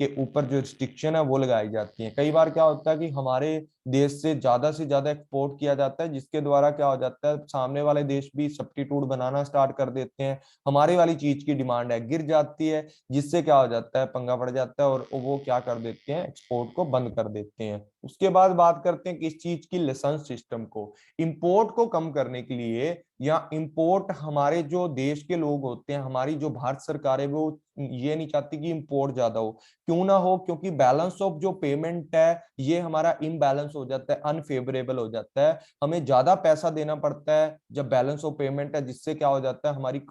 के ऊपर जो रिस्ट्रिक्शन है वो लगाई जाती है। कई बार क्या होता है कि हमारे देश से ज्यादा एक्सपोर्ट किया जाता है, जिसके द्वारा क्या हो जाता है, सामने वाले देश भी सब्स्टिट्यूट बनाना स्टार्ट कर देते हैं, हमारी वाली चीज की डिमांड है गिर जाती है, जिससे क्या हो जाता है, पंगा पड़ जाता है, और वो क्या कर देते हैं, एक्सपोर्ट को बंद कर देते हैं। उसके बाद बात करते हैं किस चीज की, लाइसेंस सिस्टम को। इंपोर्ट को कम करने के लिए, या इंपोर्ट हमारे जो देश के लोग होते हैं, हमारी जो भारत सरकार है वो ये नहीं चाहती कि इंपोर्ट ज्यादा हो। क्यों ना हो, क्योंकि बैलेंस ऑफ जो पेमेंट है ये हमारा इनबैलेंस हो जाता है, अनफेवरेबल हो जाता है, हमें ज्यादा पैसा देना पड़ता है जब बैलेंस ऑफ पेमेंट है, जिससे क्या हो जाता है, हमारी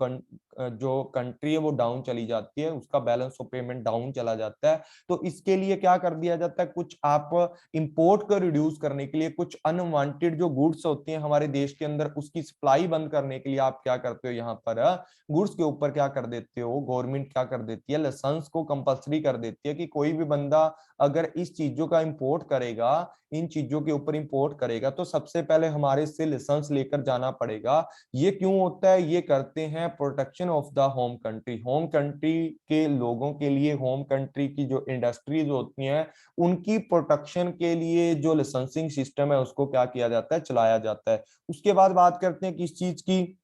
जो कंट्री है वो डाउन चली जाती है, उसका बैलेंस ऑफ पेमेंट डाउन चला जाता है। तो इसके लिए क्या कर दिया जाता है, कुछ आप इंपोर्ट को रिड्यूस करने के लिए, कुछ अनवांटेड जो गुड्स होती हैं हमारे देश के अंदर उसकी सप्लाई बंद करने के लिए आप क्या करते हो, यहाँ पर गुड्स के ऊपर क्या कर देते हो, गवर्नमेंट क्या कर देती है, लाइसेंस को कंपलसरी कर देती है कि कोई भी बंदा अगर इस चीजों का इंपोर्ट करेगा, इन चीजों के ऊपर इंपोर्ट करेगा, तो सबसे पहले हमारे से लाइसेंस लेकर जाना पड़ेगा। ये क्यों होता है, ये करते हैं protection protection of the home country, home country के लोगों के लिए, होम कंट्री की जो इंडस्ट्रीज होती हैं उनकी प्रोटेक्शन के लिए जो लाइसेंसिंग सिस्टम है उसको क्या किया जाता है, चलाया जाता है। उसके बाद बात करते हैं किस चीज की,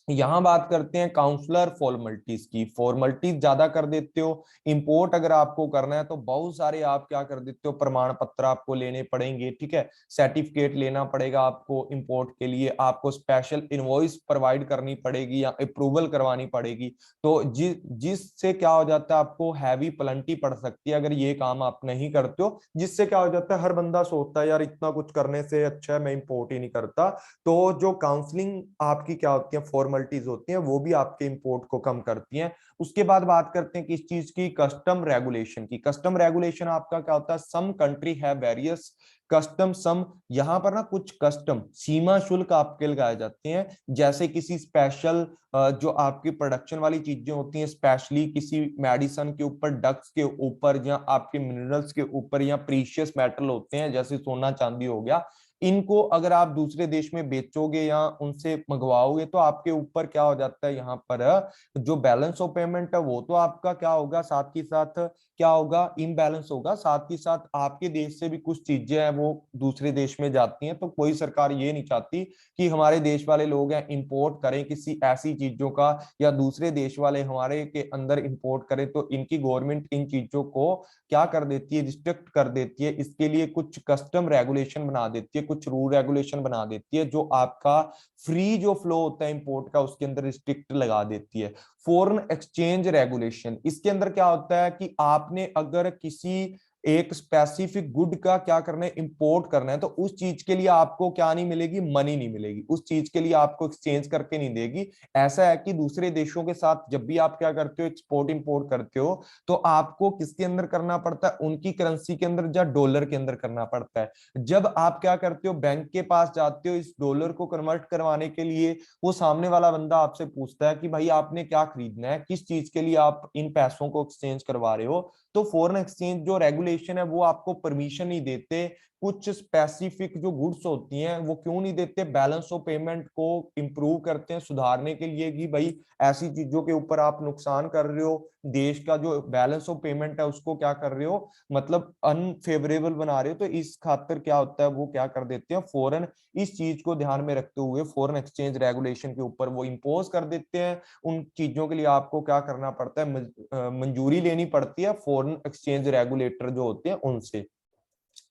यहां बात करते हैं काउंसलर फॉर्मेलिटीज की। फॉर्मेलिटीज ज्यादा कर देते हो, इंपोर्ट अगर आपको करना है तो बहुत सारे आप क्या कर देते हो, प्रमाण पत्र आपको लेने पड़ेंगे, ठीक है, सर्टिफिकेट लेना पड़ेगा आपको इंपोर्ट के लिए, आपको स्पेशल इनवॉइस प्रोवाइड करनी पड़ेगी या अप्रूवल करवानी पड़ेगी। तो जिससे क्या हो जाता है, आपको हैवी पेनल्टी पड़ सकती है अगर ये काम आप नहीं करते हो, जिससे क्या हो जाता है, हर बंदा सोचता है यार इतना कुछ करने से अच्छा है मैं इंपोर्ट ही नहीं करता। तो जो काउंसलिंग आपकी क्या होती है, फॉर्मेलिटीज होती हैं, वो भी आपके इंपोर्ट को कम करती हैं। उसके बाद बात करते हैं किस चीज की, कस्टम रेगुलेशन की। कस्टम रेगुलेशन आपका क्या होता है, सम कंट्री है वेरियस कस्टम सम, यहाँ पर ना कुछ कस्टम सीमा शुल्क आपके लगाए जाते हैं, जैसे किसी स्पेशल जो आपकी प्रोडक्शन वाली चीजें होती हैं, स्पेशली किसी मेडिसिन के ऊपर, ड्रग्स के ऊपर, या आपके मिनरल्स के ऊपर, या प्रीशियस मेटल होते हैं जैसे सोना चांदी हो गया, इनको अगर आप दूसरे देश में बेचोगे या उनसे मंगवाओगे तो आपके ऊपर क्या हो जाता है, यहाँ पर जो बैलेंस ऑफ पेमेंट है वो तो आपका क्या होगा, साथ ही साथ क्या होगा, इम्बैलेंस होगा, साथ ही साथ आपके देश से भी कुछ चीजें हैं वो दूसरे देश में जाती हैं। तो कोई सरकार ये नहीं चाहती कि हमारे देश वाले लोग हैं इंपोर्ट करें किसी ऐसी चीजों का, या दूसरे देश वाले हमारे के अंदर इंपोर्ट करें। तो इनकी गवर्नमेंट इन चीजों को क्या कर देती है, रिस्ट्रिक्ट कर देती है, इसके लिए कुछ कस्टम रेगुलेशन बना देती है, कुछ रूल रेगुलेशन बना देती है, जो आपका फ्री जो फ्लो होता है इंपोर्ट का उसके अंदर रिस्ट्रिक्ट लगा देती है। फॉरेन एक्सचेंज रेगुलेशन, इसके अंदर क्या होता है कि आपने अगर किसी एक स्पेसिफिक गुड का क्या करना है, इंपोर्ट करना है, तो उस चीज के लिए आपको क्या नहीं मिलेगी, मनी नहीं मिलेगी, उस चीज के लिए आपको एक्सचेंज करके नहीं देगी। ऐसा है कि दूसरे देशों के साथ जब भी आप क्या करते हो, एक्सपोर्ट इंपोर्ट करते हो, तो आपको किसके अंदर करना पड़ता है, उनकी करेंसी के अंदर या डॉलर के अंदर करना पड़ता है। जब आप क्या करते हो, बैंक के पास जाते हो इस डॉलर को कन्वर्ट करवाने के लिए, वो सामने वाला बंदा आपसे पूछता है कि भाई आपने क्या खरीदना है, किस चीज के लिए आप इन पैसों को एक्सचेंज करवा रहे हो। तो फॉरेन एक्सचेंज जो रेगुलेशन है वो आपको परमिशन नहीं देते, कुछ स्पेसिफिक जो गुड्स होती हैं वो क्यों नहीं देते, बैलेंस ऑफ पेमेंट को इंप्रूव करते हैं सुधारने के लिए कि भाई ऐसी चीजों के ऊपर आप नुकसान कर रहे हो, देश का जो बैलेंस ऑफ पेमेंट है उसको क्या कर रहे हो, मतलब अनफेवरेबल बना रहे हो। तो इस खातिर क्या होता है, वो क्या कर देते हैं फॉरेन, इस चीज को ध्यान में रखते हुए फॉरेन एक्सचेंज रेगुलेशन के ऊपर वो इंपोज कर देते हैं। उन चीजों के लिए आपको क्या करना पड़ता है, मंजूरी लेनी पड़ती है फॉरेन एक्सचेंज रेगुलेटर जो होते हैं उनसे।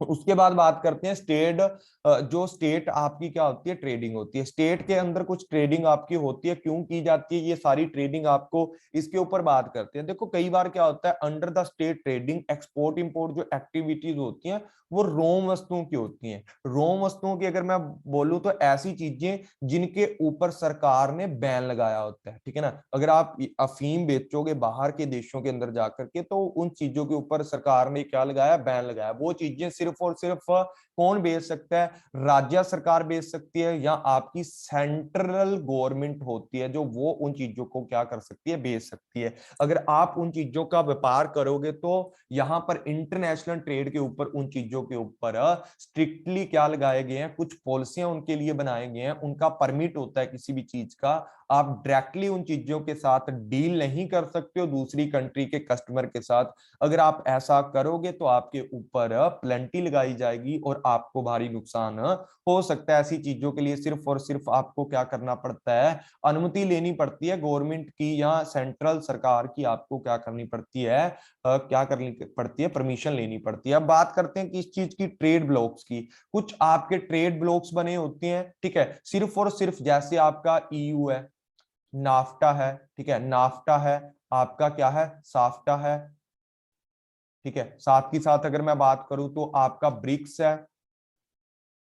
उसके बाद बात करते हैं स्टेट, जो स्टेट आपकी क्या होती है, ट्रेडिंग होती है। स्टेट के अंदर कुछ ट्रेडिंग आपकी होती है, क्यों की जाती है ये सारी ट्रेडिंग, आपको इसके ऊपर बात करते हैं। देखो कई बार क्या होता है, under the state trading export import जो एक्टिविटीज होती हैं वो रोम वस्तुओं की होती हैं। रोम वस्तुओं की अगर मैं बोलूं तो ऐसी चीजें जिनके ऊपर सरकार ने बैन लगाया होता है, ठीक है ना। अगर आप अफीम बेचोगे बाहर के देशों के अंदर जाकर के, तो उन चीजों के ऊपर सरकार ने क्या लगाया, बैन लगाया। वो चीजें सिर्फ और सिर्फ कौन बेच सकता है, राज्य सरकार बेच सकती है, या आपकी सेंट्रल गवर्नमेंट होती है जो वो उन चीजों को क्या कर सकती है, बेच सकती है। अगर आप उन चीजों का व्यापार करोगे तो यहाँ पर इंटरनेशनल ट्रेड के ऊपर उन चीजों के ऊपर स्ट्रिक्टली क्या लगाए गए हैं, कुछ पॉलिसियां उनके लिए बनाए गए हैं, उनका परमिट होता है किसी भी चीज का। आप डायरेक्टली उन चीजों के साथ डील नहीं कर सकते हो दूसरी कंट्री के कस्टमर के साथ। अगर आप ऐसा करोगे तो आपके ऊपर पेनल्टी लगाई जाएगी और आपको भारी नुकसान हो सकता है। ऐसी चीजों के लिए सिर्फ और सिर्फ आपको क्या करना पड़ता है, अनुमति लेनी पड़ती है गवर्नमेंट की या सेंट्रल सरकार की, आपको क्या करनी पड़ती है, क्या करनी पड़ती है, परमिशन लेनी पड़ती है। अब बात करते हैं कि इस चीज की, ट्रेड ब्लॉक्स की। कुछ आपके ट्रेड ब्लॉक्स बने होते हैं, ठीक है, सिर्फ और सिर्फ जैसे आपका ईयू है, नाफ्टा है, ठीक है, नाफ्टा है, आपका क्या है, साफ्टा है, ठीक है, साथ ही साथ अगर मैं बात करूं तो आपका ब्रिक्स है,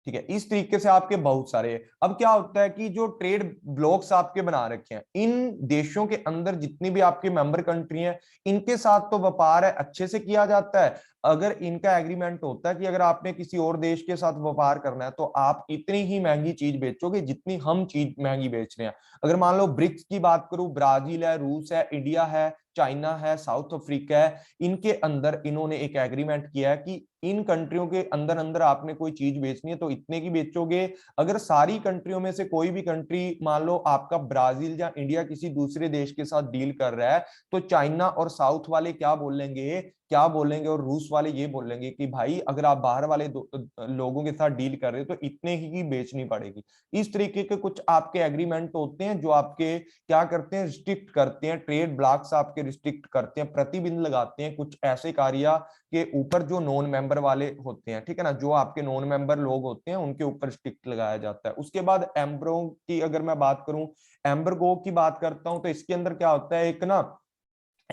ठीक है। इस तरीके से आपके बहुत सारे हैं। अब क्या होता है कि जो ट्रेड ब्लॉक्स आपके बना रखे हैं, इन देशों के अंदर जितनी भी आपकी मेंबर कंट्री हैं, इनके साथ तो व्यापार है अच्छे से किया जाता है। अगर इनका एग्रीमेंट होता है कि अगर आपने किसी और देश के साथ व्यापार करना है तो आप इतनी ही महंगी चीज बेचोगे जितनी हम चीज महंगी बेच रहे हैं। अगर मान लो ब्रिक्स की बात करूं, ब्राजील है, रूस है, इंडिया है, चाइना है, साउथ अफ्रीका है, इनके अंदर इन्होंने एक एग्रीमेंट किया है कि इन कंट्रियों के अंदर अंदर आपने कोई चीज बेचनी है तो इतने की बेचोगे। अगर सारी कंट्रियों में से कोई भी कंट्री, मान लो आपका ब्राजील या इंडिया किसी दूसरे देश के साथ डील कर रहा है, तो चाइना और साउथ वाले क्या बोलेंगे और रूस वाले ये बोलेंगे कि भाई अगर आप बाहर वाले लोगों के साथ डील कर रहे हो तो इतने ही की बेचनी पड़ेगी। इस तरीके के कुछ आपके एग्रीमेंट होते हैं जो आपके क्या करते हैं, रिस्ट्रिक्ट करते हैं, ट्रेड ब्लॉक्स आपके रिस्ट्रिक्ट करते हैं, प्रतिबंध लगाते हैं कुछ ऐसे कार्य के ऊपर जो नॉन मेंबर वाले होते हैं, ठीक है ना, जो आपके नॉन मेंबर लोग होते हैं उनके ऊपर स्ट्रिक्ट लगाया जाता है। उसके बाद एम्ब्रो की अगर मैं बात करूं, एम्बर्गो की बात करता हूं, तो इसके अंदर क्या होता है, एक ना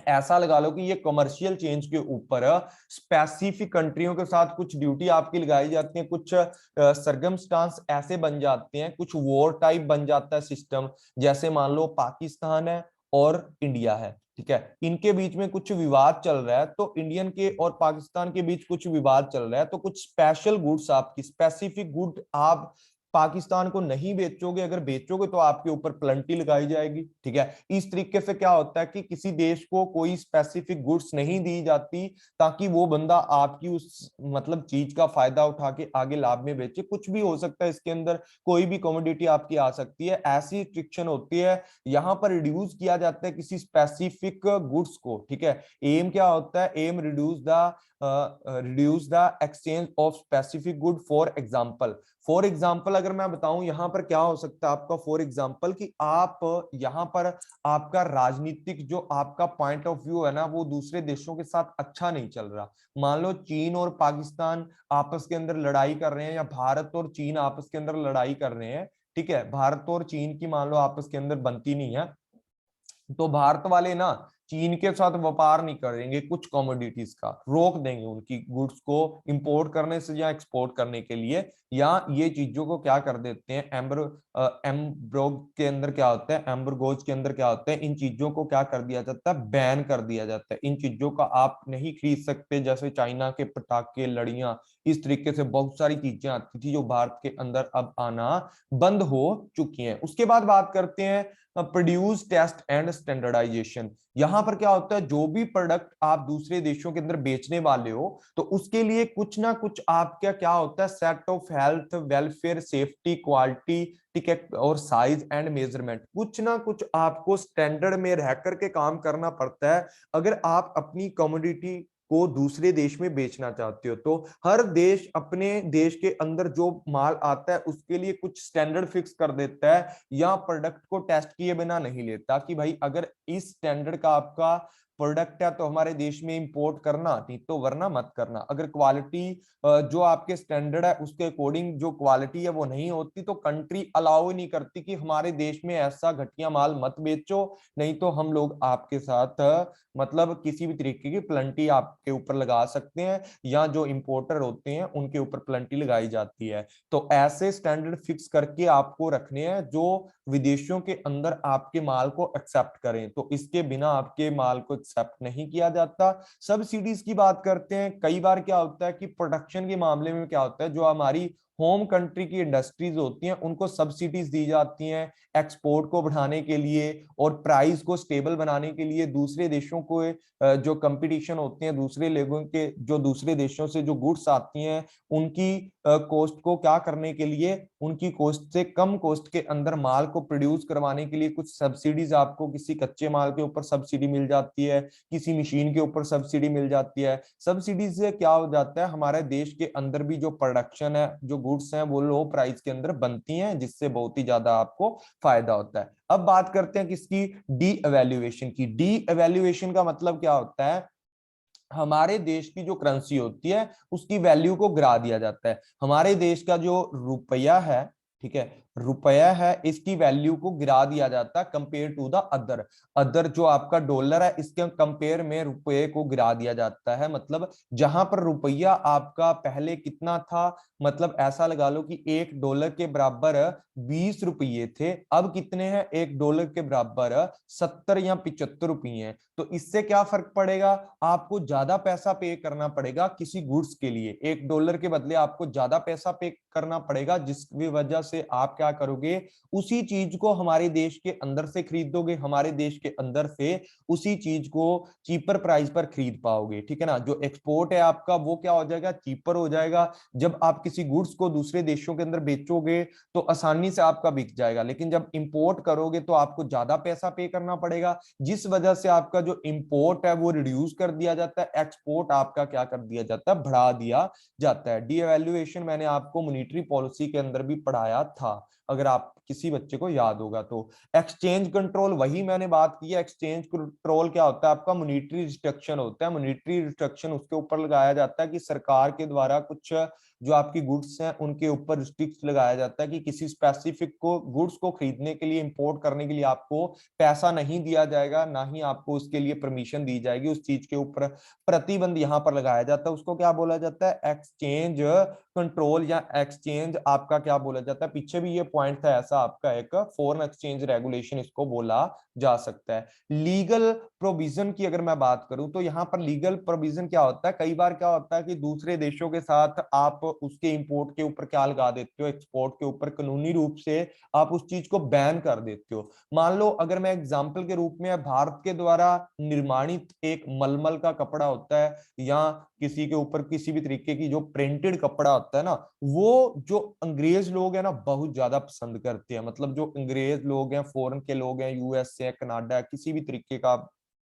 ऐसा लगा लो कि ये कमर्शियल चेंज के ऊपर स्पेसिफिक कंट्रियों के साथ कुछ ड्यूटी आपकी लगाई जाती है, कुछ सरगमस्टांस ऐसे बन जाते हैं, कुछ वॉर टाइप बन जाता है सिस्टम। जैसे मान लो पाकिस्तान है और इंडिया है, ठीक है, इनके बीच में कुछ विवाद चल रहा है, तो इंडियन के और पाकिस्तान के बीच कुछ विवाद चल रहा है, तो कुछ स्पेशल गुड्स आपकी, स्पेसिफिक गुड आप पाकिस्तान को नहीं बेचोगे, अगर बेचोगे तो आपके ऊपर प्लंटी लगाई जाएगी, ठीक है। इस तरीके से क्या होता है कि किसी देश को कोई स्पेसिफिक गुड्स नहीं दी जाती ताकि वो बंदा आपकी उस मतलब चीज का फायदा उठा के आगे लाभ में बेचे। कुछ भी हो सकता है इसके अंदर, कोई भी कमोडिटी आपकी आ सकती है, ऐसी रिस्ट्रिक्शन होती है। यहाँ पर रिड्यूस किया जाता है किसी स्पेसिफिक गुड्स को, ठीक है। एम क्या होता है, aim reduce the exchange of specific good. For example अगर मैं बताऊं यहाँ पर क्या हो सकता है आपका, फॉर एग्जाम्पल कि आप यहाँ पर आपका राजनीतिक जो आपका पॉइंट ऑफ व्यू है ना वो दूसरे देशों के साथ अच्छा नहीं चल रहा। मान लो चीन और पाकिस्तान आपस के अंदर लड़ाई कर रहे हैं, या भारत और चीन आपस के अंदर लड़ाई कर रहे हैं, ठीक है, भारत और चीन की मान लो आपस के अंदर बनती नहीं है, तो भारत वाले ना चीन के साथ व्यापार नहीं करेंगे, कुछ कमोडिटीज का रोक देंगे, उनकी गुड्स को इंपोर्ट करने से या एक्सपोर्ट करने के लिए, या ये चीजों को क्या कर देते हैं, एम्ब्रोग के अंदर क्या होता है, एम्बरगोज के अंदर क्या होता है, इन चीजों को क्या कर दिया जाता है, बैन कर दिया जाता है। इन चीजों का आप नहीं खरीद सकते, जैसे चाइना के पटाखे, लड़ियां, इस तरीके से बहुत सारी चीजें आती थी जो भारत के अंदर अब आना बंद हो चुकी हैं। उसके बाद बात करते हैं प्रोड्यूस, टेस्ट एंड स्टैंडर्डाइजेशन। यहां पर क्या होता है, जो भी प्रोडक्ट आप दूसरे देशों के अंदर बेचने वाले हो तो उसके लिए कुछ ना कुछ आपका क्या होता है, set of health, welfare, safety, quality, ठीक है, और साइज एंड मेजरमेंट, कुछ ना कुछ आपको स्टैंडर्ड में रह करके काम करना पड़ता है अगर आप अपनी कमोडिटी को दूसरे देश में बेचना चाहते हो। तो हर देश अपने देश के अंदर जो माल आता है उसके लिए कुछ स्टैंडर्ड फिक्स कर देता है, या प्रोडक्ट को टेस्ट किए बिना नहीं लेता कि भाई अगर इस स्टैंडर्ड का आपका प्रोडक्ट है तो हमारे देश में इंपोर्ट करना, नहीं तो वरना मत करना। अगर क्वालिटी जो आपके स्टैंडर्ड है उसके अकॉर्डिंग जो क्वालिटी है वो नहीं होती तो कंट्री अलाउ ही नहीं करती कि हमारे देश में ऐसा घटिया माल मत बेचो, नहीं तो हम लोग आपके साथ मतलब किसी भी तरीके की प्लंटी आपके ऊपर लगा सकते हैं, या जो इंपोर्टर होते हैं उनके ऊपर प्लंटी लगाई जाती है। तो ऐसे स्टैंडर्ड फिक्स करके आपको रखने हैं जो विदेशों के अंदर आपके माल को एक्सेप्ट करें, तो इसके बिना आपके माल को एक्सेप्ट नहीं किया जाता। सब्सिडीज की बात करते हैं, कई बार क्या होता है कि प्रोडक्शन के मामले में क्या होता है, जो हमारी होम कंट्री की इंडस्ट्रीज होती हैं उनको सब्सिडीज दी जाती हैं एक्सपोर्ट को बढ़ाने के लिए और प्राइस को स्टेबल बनाने के लिए। दूसरे देशों को जो कंपटीशन होते हैं, दूसरे लोगों के जो दूसरे देशों से जो गुड्स आती हैं उनकी कॉस्ट को क्या करने के लिए, उनकी कॉस्ट से कम कॉस्ट के अंदर माल को प्रोड्यूस करवाने के लिए कुछ सब्सिडीज, आपको किसी कच्चे माल के ऊपर सब्सिडी मिल जाती है, किसी मशीन के ऊपर सब्सिडी मिल जाती है। सब्सिडी से क्या हो जाता है, हमारे देश के अंदर भी जो प्रोडक्शन है, जो गुड्स हैं वो लो प्राइस के अंदर बनती हैं, जिससे बहुत ही ज्यादा आपको फायदा होता है। अब बात करते हैं किसकी, डी एवेल्युएशन की। डी एवेल्युएशन का मतलब क्या होता है, हमारे देश की जो करेंसी होती है उसकी वैल्यू को गिरा दिया जाता है। हमारे देश का जो रुपया है, ठीक है, रुपया है इसकी वैल्यू को गिरा दिया जाता है compare to the other. Other जो आपका डॉलर है इसके कंपेयर में रुपये को गिरा दिया जाता है। मतलब जहां पर रुपया आपका पहले कितना था, मतलब ऐसा लगा लो कि $1 के बराबर 20 रुपये थे, अब कितने हैं, $1 के बराबर 70 या 75 रुपये हैं। तो इससे क्या फर्क पड़ेगा, आपको ज्यादा पैसा पे करना पड़ेगा किसी गुड्स के लिए, $1 के बदले आपको ज्यादा पैसा पे करना पड़ेगा, जिसकी वजह से आप क्या करोगे, उसी चीज को हमारे देश के अंदर से खरीदोगे, हमारे देश के अंदर से उसी चीज को चीपर प्राइस पर खरीद पाओगे। ठीक है ना, जो एक्सपोर्ट है आपका वो क्या हो जाएगा, चीपर हो जाएगा। जब आप किसी गुड्स को दूसरे देशों के अंदर बेचोगे तो आसानी से आपका बिक जाएगा, लेकिन जब इंपोर्ट करोगे तो आपको ज्यादा पैसा पे करना पड़ेगा, जिस वजह से आपका जो इंपोर्ट है वो रिड्यूस कर दिया जाता है, एक्सपोर्ट आपका क्या कर दिया जाता है, बढ़ा दिया जाता है। डीवैल्यूएशन मैंने आपको मॉनेटरी पॉलिसी के अंदर भी पढ़ाया था, अगर आप किसी बच्चे को याद होगा तो। एक्सचेंज कंट्रोल वही मैंने बात की है। एक्सचेंज कंट्रोल क्या होता है, आपका मॉनेटरी रिस्ट्रिक्शन होता है। मॉनेटरी रिस्ट्रिक्शन उसके ऊपर लगाया जाता है कि सरकार के द्वारा कुछ जो आपकी गुड्स हैं उनके ऊपर रिस्ट्रिक्ट लगाया जाता है कि किसी स्पेसिफिक को गुड्स को खरीदने के लिए, इंपोर्ट करने के लिए आपको पैसा नहीं दिया जाएगा, ना ही आपको उसके लिए परमिशन दी जाएगी, उस चीज के ऊपर प्रतिबंध यहाँ पर लगाया जाता है। उसको क्या बोला जाता है, एक्सचेंज कंट्रोल या एक्सचेंज आपका क्या बोला जाता है, पीछे भी ये पॉइंट था ऐसा आपका, एक फॉरेन एक्सचेंज रेगुलेशन इसको बोला जा सकता है। लीगल प्रोविजन की अगर मैं बात करूं तो यहाँ पर लीगल प्रोविजन क्या होता है, कई बार क्या होता है कि दूसरे देशों के साथ आप उसके इंपोर्ट के ऊपर क्या लगा देते हो, एक्सपोर्ट के ऊपर कानूनी रूप से आप उस चीज को बैन कर देते हो। मान लो अगर मैं एग्जाम्पल के रूप में, भारत के द्वारा निर्माणित एक मलमल का कपड़ा होता है या किसी के ऊपर किसी भी तरीके की जो प्रिंटेड कपड़ा होता है ना, वो जो अंग्रेज लोग हैं ना बहुत ज्यादा पसंद करते हैं। मतलब जो अंग्रेज लोग हैं, फॉरेन के लोग हैं, यूएस से, कनाडा, किसी भी तरीके का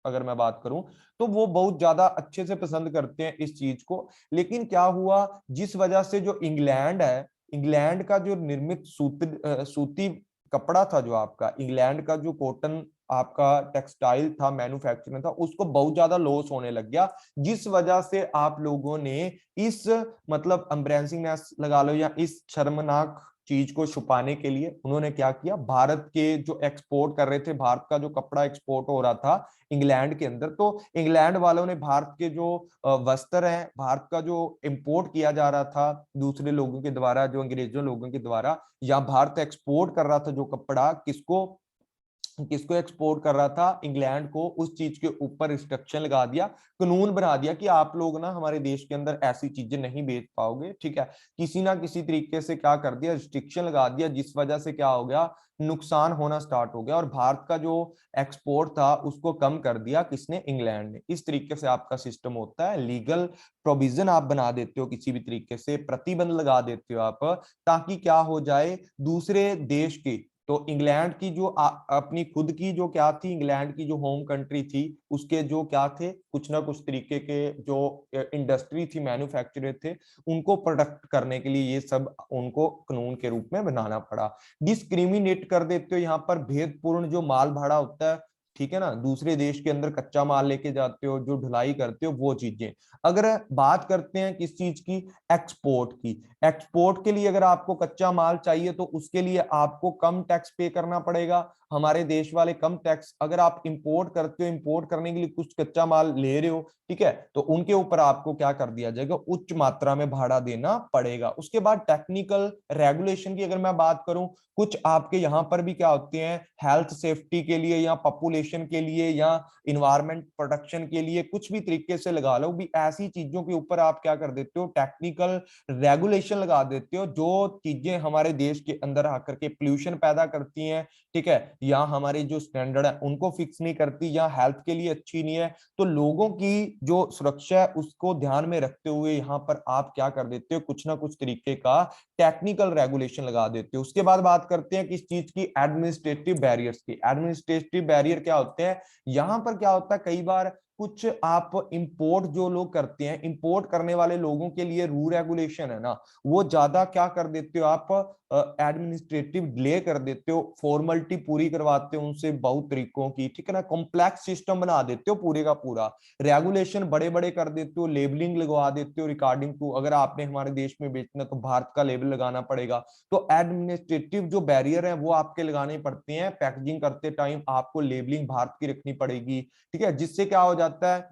अगर मैं बात करूं, तो वो बहुत ज्यादा अच्छे से पसंद करते हैं इस चीज को। लेकिन क्या हुआ, जिस वजह से जो इंग्लैंड है, इंग्लैंड का जो निर्मित सूती कपड़ा था, जो आपका इंग्लैंड का जो कॉटन आपका टेक्सटाइल था, मैन्युफैक्चरिंग था, उसको बहुत ज्यादा लॉस होने लग गया, जिस वजह से आप लोगों ने इस मतलब एम्ब्रेसिंगनेस लगा लो या इस शर्मनाक चीज को छुपाने के लिए उन्होंने क्या किया, भारत के जो एक्सपोर्ट कर रहे थे, भारत का जो कपड़ा एक्सपोर्ट हो रहा था इंग्लैंड के अंदर, तो इंग्लैंड वालों ने भारत के जो वस्त्र हैं, भारत का जो इंपोर्ट किया जा रहा था दूसरे लोगों के द्वारा, जो अंग्रेजों लोगों के द्वारा, या भारत एक्सपोर्ट कर रहा था जो कपड़ा, किसको किसको एक्सपोर्ट कर रहा था, इंग्लैंड को, उस चीज के ऊपर रिस्ट्रिक्शन लगा दिया, कानून बना दिया कि आप लोग ना हमारे देश के अंदर ऐसी चीजें नहीं बेच पाओगे। ठीक है, किसी ना किसी तरीके से क्या कर दिया, रिस्ट्रिक्शन लगा दिया, जिस वजह से क्या हो गया, नुकसान होना स्टार्ट हो गया, और भारत का जो एक्सपोर्ट था उसको कम कर दिया किसने, इंग्लैंड ने। इस तरीके से आपका सिस्टम होता है, लीगल प्रोविजन आप बना देते हो, किसी भी तरीके से प्रतिबंध लगा देते हो आप, ताकि क्या हो जाए, दूसरे देश की, तो इंग्लैंड की जो अपनी खुद की जो क्या थी, इंग्लैंड की जो होम कंट्री थी, उसके जो क्या थे, कुछ ना कुछ तरीके के जो इंडस्ट्री थी, मैन्युफैक्चरर थे, उनको प्रोटेक्ट करने के लिए ये सब उनको कानून के रूप में बनाना पड़ा। डिस्क्रिमिनेट कर देते हो यहाँ पर, भेदपूर्ण जो माल भाड़ा होता है, ठीक है ना, दूसरे देश के अंदर कच्चा माल लेके जाते हो, जो ढुलाई करते हो, वो चीजें। अगर बात करते हैं किस चीज की, एक्सपोर्ट की, एक्सपोर्ट के लिए अगर आपको कच्चा माल चाहिए तो उसके लिए आपको कम टैक्स पे करना पड़ेगा, हमारे देश वाले कम टैक्स। अगर आप इंपोर्ट करते हो, इंपोर्ट करने के लिए कुछ कच्चा माल ले रहे हो, ठीक है, तो उनके ऊपर आपको क्या कर दिया जाएगा, उच्च मात्रा में भाड़ा देना पड़ेगा। उसके बाद टेक्निकल रेगुलेशन की अगर मैं बात करूं, कुछ आपके यहाँ पर भी क्या होते हैं, हेल्थ सेफ्टी के लिए या पॉपुलेशन के लिए या इन्वायरमेंट प्रोटेक्शन के लिए, कुछ भी तरीके से लगा लो भी, ऐसी चीजों के ऊपर आप क्या कर देते हो, टेक्निकल रेगुलेशन लगा देते हो, जो चीजें हमारे देश के अंदर आकर के पोल्यूशन पैदा करती हैं, ठीक है, या हमारे जो स्टैंडर्ड है उनको फिक्स नहीं करती, या हेल्थ के लिए अच्छी नहीं है, तो लोगों की जो सुरक्षा है उसको ध्यान में रखते हुए यहाँ पर आप क्या कर देते हो, कुछ ना कुछ तरीके का टेक्निकल रेगुलेशन लगा देते हो। उसके बाद बात करते हैं किस चीज की, एडमिनिस्ट्रेटिव बैरियर्स की। एडमिनिस्ट्रेटिव बैरियर क्या होते हैं, यहां पर क्या होता है, कई बार कुछ आप इंपोर्ट जो लोग करते हैं, इंपोर्ट करने वाले लोगों के लिए रूल रेगुलेशन है ना, वो ज्यादा क्या कर देते हो आप, एडमिनिस्ट्रेटिव डिले कर देते हो, फॉर्मेलिटी पूरी करवाते हो उनसे बहुत तरीकों की, ठीक है ना, कॉम्प्लेक्स सिस्टम बना देते हो पूरे का पूरा, रेगुलेशन बड़े बड़े कर देते हो, लेबलिंग लगवा देते हो रिकॉर्डिंग को, अगर आपने हमारे देश में बेचना तो भारत का लेबल लगाना पड़ेगा, तो एडमिनिस्ट्रेटिव जो बैरियर है वो आपके लगाने पड़ते हैं, पैकेजिंग करते टाइम आपको लेबलिंग भारत की रखनी पड़ेगी, ठीक है, जिससे क्या हो जाता है,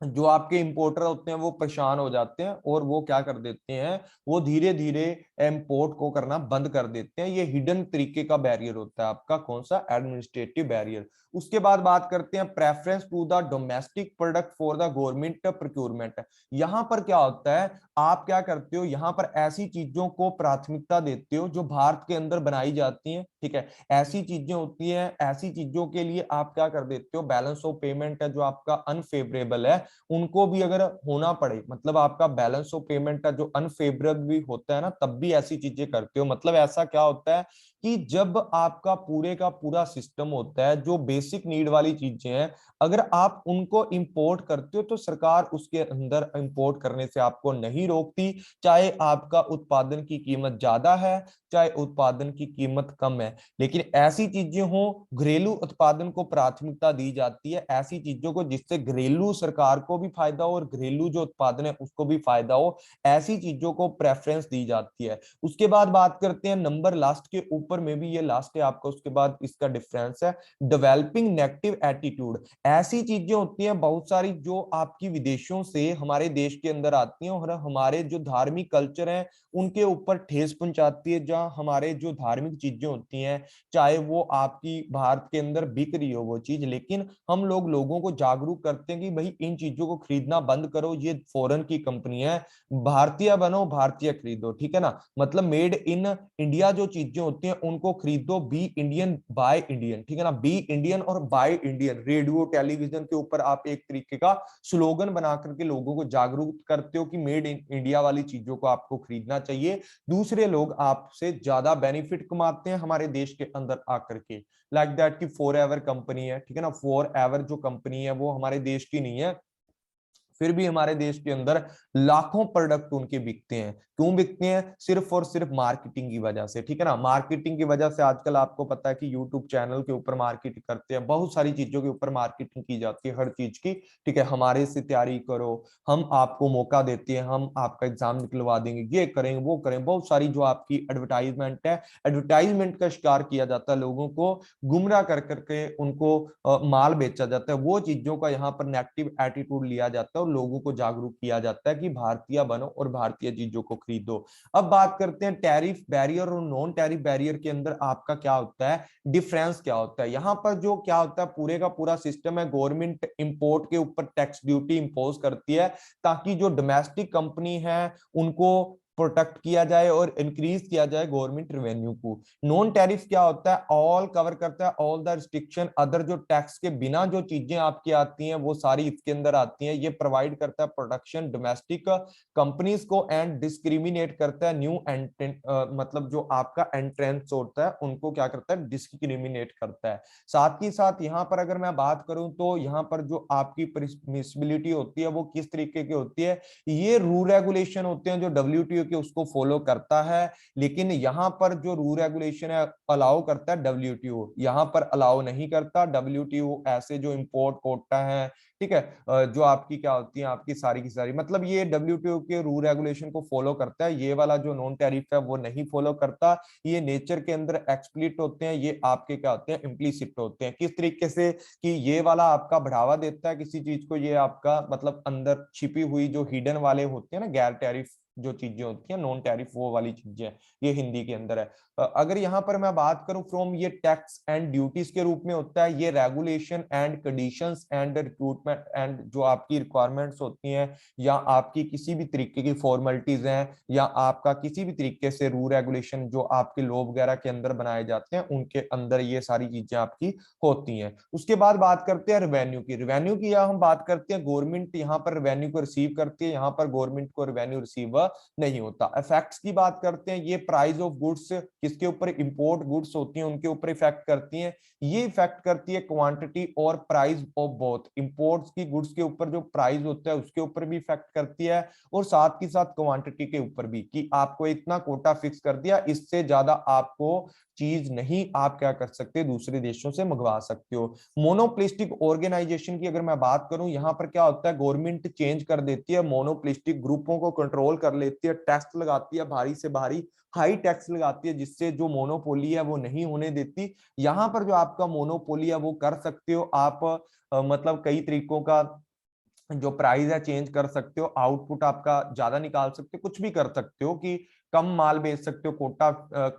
जो आपके इंपोर्टर होते हैं वो परेशान हो जाते हैं और वो क्या कर देते हैं, वो धीरे धीरे इंपोर्ट को करना बंद कर देते हैं। ये हिडन तरीके का बैरियर होता है आपका, कौन सा, एडमिनिस्ट्रेटिव बैरियर। उसके बाद बात करते हैं preference to the domestic product for the government procurement. यहां पर क्या होता है, आप क्या करते हो, यहां पर ऐसी चीजों को प्राथमिकता देते हो जो भारत के अंदर बनाई जाती हैं, ठीक है, ऐसी चीजें होती हैं, ऐसी चीजों के लिए आप क्या कर देते हो, बैलेंस ऑफ पेमेंट है जो आपका अनफेवरेबल है, उनको भी अगर होना पड़े, मतलब आपका बैलेंस ऑफ पेमेंट का जो अनफेवरेबल भी होता है ना, तब भी ऐसी चीजें करते हो। मतलब ऐसा क्या होता है कि जब आपका पूरे का पूरा सिस्टम होता है, जो बेसिक नीड वाली चीजें हैं, अगर आप उनको इंपोर्ट करते हो तो सरकार उसके अंदर इंपोर्ट करने से आपको नहीं रोकती, चाहे आपका उत्पादन की कीमत ज्यादा है, चाहे उत्पादन की कीमत कम है। लेकिन ऐसी चीजें हो, घरेलू उत्पादन को प्राथमिकता दी जाती है, ऐसी चीजों को जिससे घरेलू सरकार को भी फायदा हो और घरेलू जो उत्पादन है उसको भी फायदा हो, ऐसी चीजों को प्रेफरेंस दी जाती है। उसके बाद बात करते हैं नंबर लास्ट के ऊपर में भी, ये लास्ट है आपका, उसके बाद इसका डिफरेंस है डेवलपिंग नेगेटिव एटीट्यूड। ऐसी चीजें होती हैं बहुत सारी जो आपकी विदेशों से हमारे देश के अंदर आती हैं और हमारे जो धार्मिक कल्चर है उनके ऊपर ठेस पहुंचाती है, जहां हमारे जो धार्मिक चीजें होती हैं, चाहे वो आपकी भारत के अंदर बिक रही हो वो चीज, लेकिन हम लोग लोगों को जागरूक करते हैं कि भाई इन चीजों को खरीदना बंद करो, ये फॉरेन की कंपनी है, भारतीय बनो, भारतीय खरीदो, ठीक है ना, मतलब मेड इन इंडिया जो चीजें होती हैं उनको खरीदो, बी इंडियन बाय इंडियन, ठीक है ना, बी इंडियन और बाय इंडियन, रेडियो टेलीविजन के ऊपर आप एक तरीके का स्लोगन बना करके लोगों को जागरूक करते हो कि मेड इन इंडिया वाली चीजों को आपको खरीदना चाहिए, दूसरे लोग आपसे ज्यादा बेनिफिट कमाते हैं हमारे देश के अंदर आकर के, लाइक दैट की फॉर एवर कंपनी है, ठीक है ना, फॉर एवर जो कंपनी है वो हमारे देश की नहीं है, फिर भी हमारे देश के अंदर लाखों प्रोडक्ट उनके बिकते हैं, क्यों बिकते हैं, सिर्फ और सिर्फ मार्केटिंग की वजह से, ठीक है ना, मार्केटिंग की वजह से आजकल आपको पता है कि यूट्यूब चैनल के ऊपर मार्केटिंग करते हैं, बहुत सारी चीजों के ऊपर मार्केटिंग की जाती है हर चीज की, ठीक है, हमारे से तैयारी करो, हम आपको मौका देते हैं, हम आपका एग्जाम निकलवा देंगे, ये करेंगे वो करेंगे, बहुत सारी जो आपकी एडवर्टाइजमेंट है, एडवर्टाइजमेंट का शिकार किया जाता है, लोगों को गुमराह कर करके उनको माल बेचा जाता है, वो चीजों का यहाँ पर नेगेटिव एटीट्यूड लिया जाता है और लोगों को जागरूक किया जाता है कि भारतीय बनो और भारतीय चीजों को खरीदो। अब बात करते हैं टैरिफ बैरियर और नॉन टैरिफ बैरियर के अंदर आपका क्या होता है, डिफरेंस क्या होता है। यहाँ पर जो क्या होता है, पूरे का पूरा सिस्टम है, गवर्नमेंट इंपोर्ट के ऊपर टैक्स ड्यूटी इंपोज करती है ताकि जो डोमेस्टिक कंपनी है उनको प्रोटेक्ट किया जाए और इंक्रीज किया जाए गवर्नमेंट रेवेन्यू को। नॉन टैरिफ क्या होता है, ऑल कवर करता है, ऑल द रिस्ट्रिक्शन अदर, जो टैक्स के बिना जो चीजें आपकी आती हैं वो सारी इसके अंदर आती हैं, ये प्रोवाइड करता है प्रोटेक्शन डोमेस्टिक कंपनीज को एंड डिस्क्रिमिनेट करता है न्यू एंट्रेंट, मतलब जो आपका एंट्रेंस होता है उनको क्या करता है, डिस्क्रिमिनेट करता है। साथ ही साथ यहाँ पर अगर मैं बात करूं तो यहाँ पर जो आपकी परमिसिबिलिटी होती है वो किस तरीके की होती है, ये रूल रेगुलेशन होते हैं जो डब्ल्यूटीओ के उसको फॉलो करता है, लेकिन यहाँ पर जो रूल रेगुलेशन है अलाउ करता है डब्ल्यूटीओ, यहाँ पर अलाउ नहीं करता डब्ल्यूटीओ, ऐसे जो इंपोर्ट कोटा है, ठीक है, जो आपकी क्या होती है, आपकी सारी की सारी, मतलब ये डब्ल्यूटीओ के रूल रेगुलेशन को फॉलो करता है, ये वाला जो नॉन टैरिफ है वो नहीं फॉलो करता, ये नेचर के अंदर एक्सप्लिसिट होते हैं, ये आपके क्या होते हैं, इम्प्लीसिट होते हैं, किस तरीके से कि ये वाला आपका बढ़ावा देता है किसी चीज को, ये आपका मतलब अंदर छिपी हुई जो हिडन वाले होते हैं ना, गैर टैरिफ जो चीजें होती हैं, नॉन टैरिफ वो वाली चीजें, ये हिंदी के अंदर है। अगर यहाँ पर मैं बात करूं फ्रॉम, ये टैक्स एंड ड्यूटीज के रूप में होता है, ये regulation and conditions and recruitment and जो आपकी रिक्वायरमेंट्स होती हैं या आपकी किसी भी तरीके की फॉर्मेलिटीज हैं या आपका किसी भी तरीके से रूल रेगुलेशन जो आपके लॉ वगैरह के अंदर बनाए जाते हैं उनके अंदर ये सारी चीजें आपकी होती हैं। उसके बाद बात करते हैं रेवेन्यू की, रेवेन्यू की यहाँ हम बात करते हैं, गवर्नमेंट यहाँ पर रेवेन्यू को रिसीव करती है, यहाँ पर गवर्नमेंट को रेवेन्यू रिसीव नहीं होता। इफेक्ट्स की बात करते हैं, ये प्राइस ऑफ गुड्स किसके ऊपर, इंपोर्ट गुड्स होती हैं उनके ऊपर इफेक्ट करती हैं। ये इफेक्ट करती है क्वांटिटी और प्राइस ऑफ बोथ, इंपोर्ट्स की गुड्स के ऊपर जो प्राइस होता है उसके ऊपर भी इफेक्ट करती है, और साथ ही साथ क्वांटिटी के ऊपर भी, कि आपको इतना कोटा फिक्स कर दिया, इससे ज्यादा आपको चीज नहीं आप क्या कर सकते, दूसरे देशों से मंगवा सकते हो। मोनोपोलिस्टिक ऑर्गेनाइजेशन की अगर मैं बात करूं, यहां पर क्या होता है, गवर्नमेंट चेंज कर देती है, मोनोपोलिस्टिक ग्रुपों को कंट्रोल कर लेती है, टैक्स लगाती है भारी से भारी, हाई टैक्स लगाती है, जिससे जो मोनोपोली है वो नहीं होने देती। यहाँ पर जो आपका मोनोपोली है वो कर सकते हो आप, मतलब कई तरीकों का जो प्राइस है चेंज कर सकते हो, आउटपुट आपका ज्यादा निकाल सकते हो, कुछ भी कर सकते हो कि कम माल बेच सकते हो, कोटा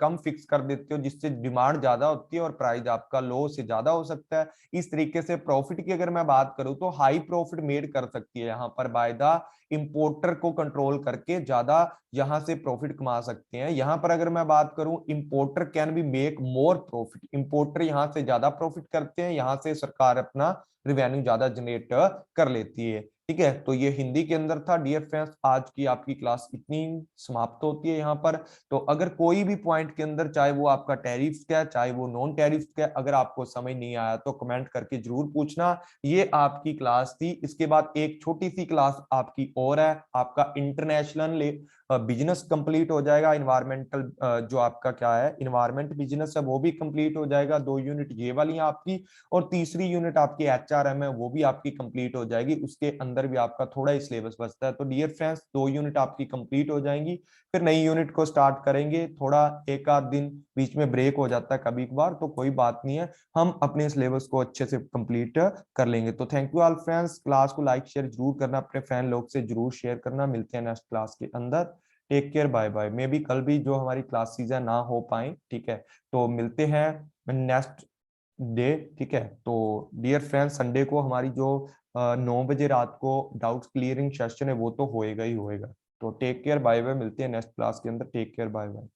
कम फिक्स कर देते हो, जिससे डिमांड ज्यादा होती है और प्राइस आपका लो से ज्यादा हो सकता है। इस तरीके से प्रॉफिट की अगर मैं बात करूं तो हाई प्रॉफिट मेड कर सकती है यहाँ पर बाय द इंपोर्टर को कंट्रोल करके, ज्यादा यहाँ से प्रॉफिट कमा सकते हैं। यहाँ पर अगर मैं बात करूं, importer can be make more profit, importer यहाँ से ज्यादा प्रॉफिट करते हैं, यहाँ से सरकार अपना रिवेन्यू ज्यादा जनरेट कर लेती है। ठीक है, तो ये हिंदी के अंदर था। डियर फ्रेंड्स, आज की आपकी क्लास इतनी समाप्त होती है यहाँ पर। तो अगर कोई भी पॉइंट के अंदर, चाहे वो आपका टैरिफ का है चाहे वो नॉन टैरिफ का है, अगर आपको समझ नहीं आया तो कमेंट करके जरूर पूछना। ये आपकी क्लास थी। इसके बाद एक छोटी सी क्लास आपकी और है, आपका इंटरनेशनल बिजनेस कंप्लीट हो जाएगा, इन्वायरमेंटल जो आपका क्या है इन्वायरमेंट बिजनेस है वो भी कंप्लीट हो जाएगा, 2 यूनिट ये वाली है आपकी, और तीसरी यूनिट आपकी एचआरएम है वो भी आपकी कंप्लीट हो जाएगी। उसके अंदर भी आपका थोड़ा ही सिलेबस बचता है। तो डियर फ्रेंड्स, 2 यूनिट आपकी कंप्लीट हो जाएंगी, फिर नई यूनिट को स्टार्ट करेंगे। थोड़ा एक आध दिन बीच में ब्रेक हो जाता है कभी कभार, तो कोई बात नहीं है, हम अपने सिलेबस को अच्छे से कंप्लीट कर लेंगे। तो thank you all friends, class को लाइक शेयर जरूर करना, अपने फैन लोग से जरूर शेयर करना। मिलते हैं नेक्स्ट क्लास के अंदर। Take care, bye bye. Maybe कल भी जो हमारी क्लासेस है ना हो पाए, ठीक है, तो मिलते हैं नेक्स्ट डे। ठीक है, तो डियर फ्रेंड्स, संडे को हमारी जो 9 बजे रात को डाउट्स क्लियरिंग सेशन है वो तो होएगा ही होएगा। तो टेक केयर, बाय बाय, मिलते हैं नेक्स्ट क्लास के अंदर। Take care, bye bye.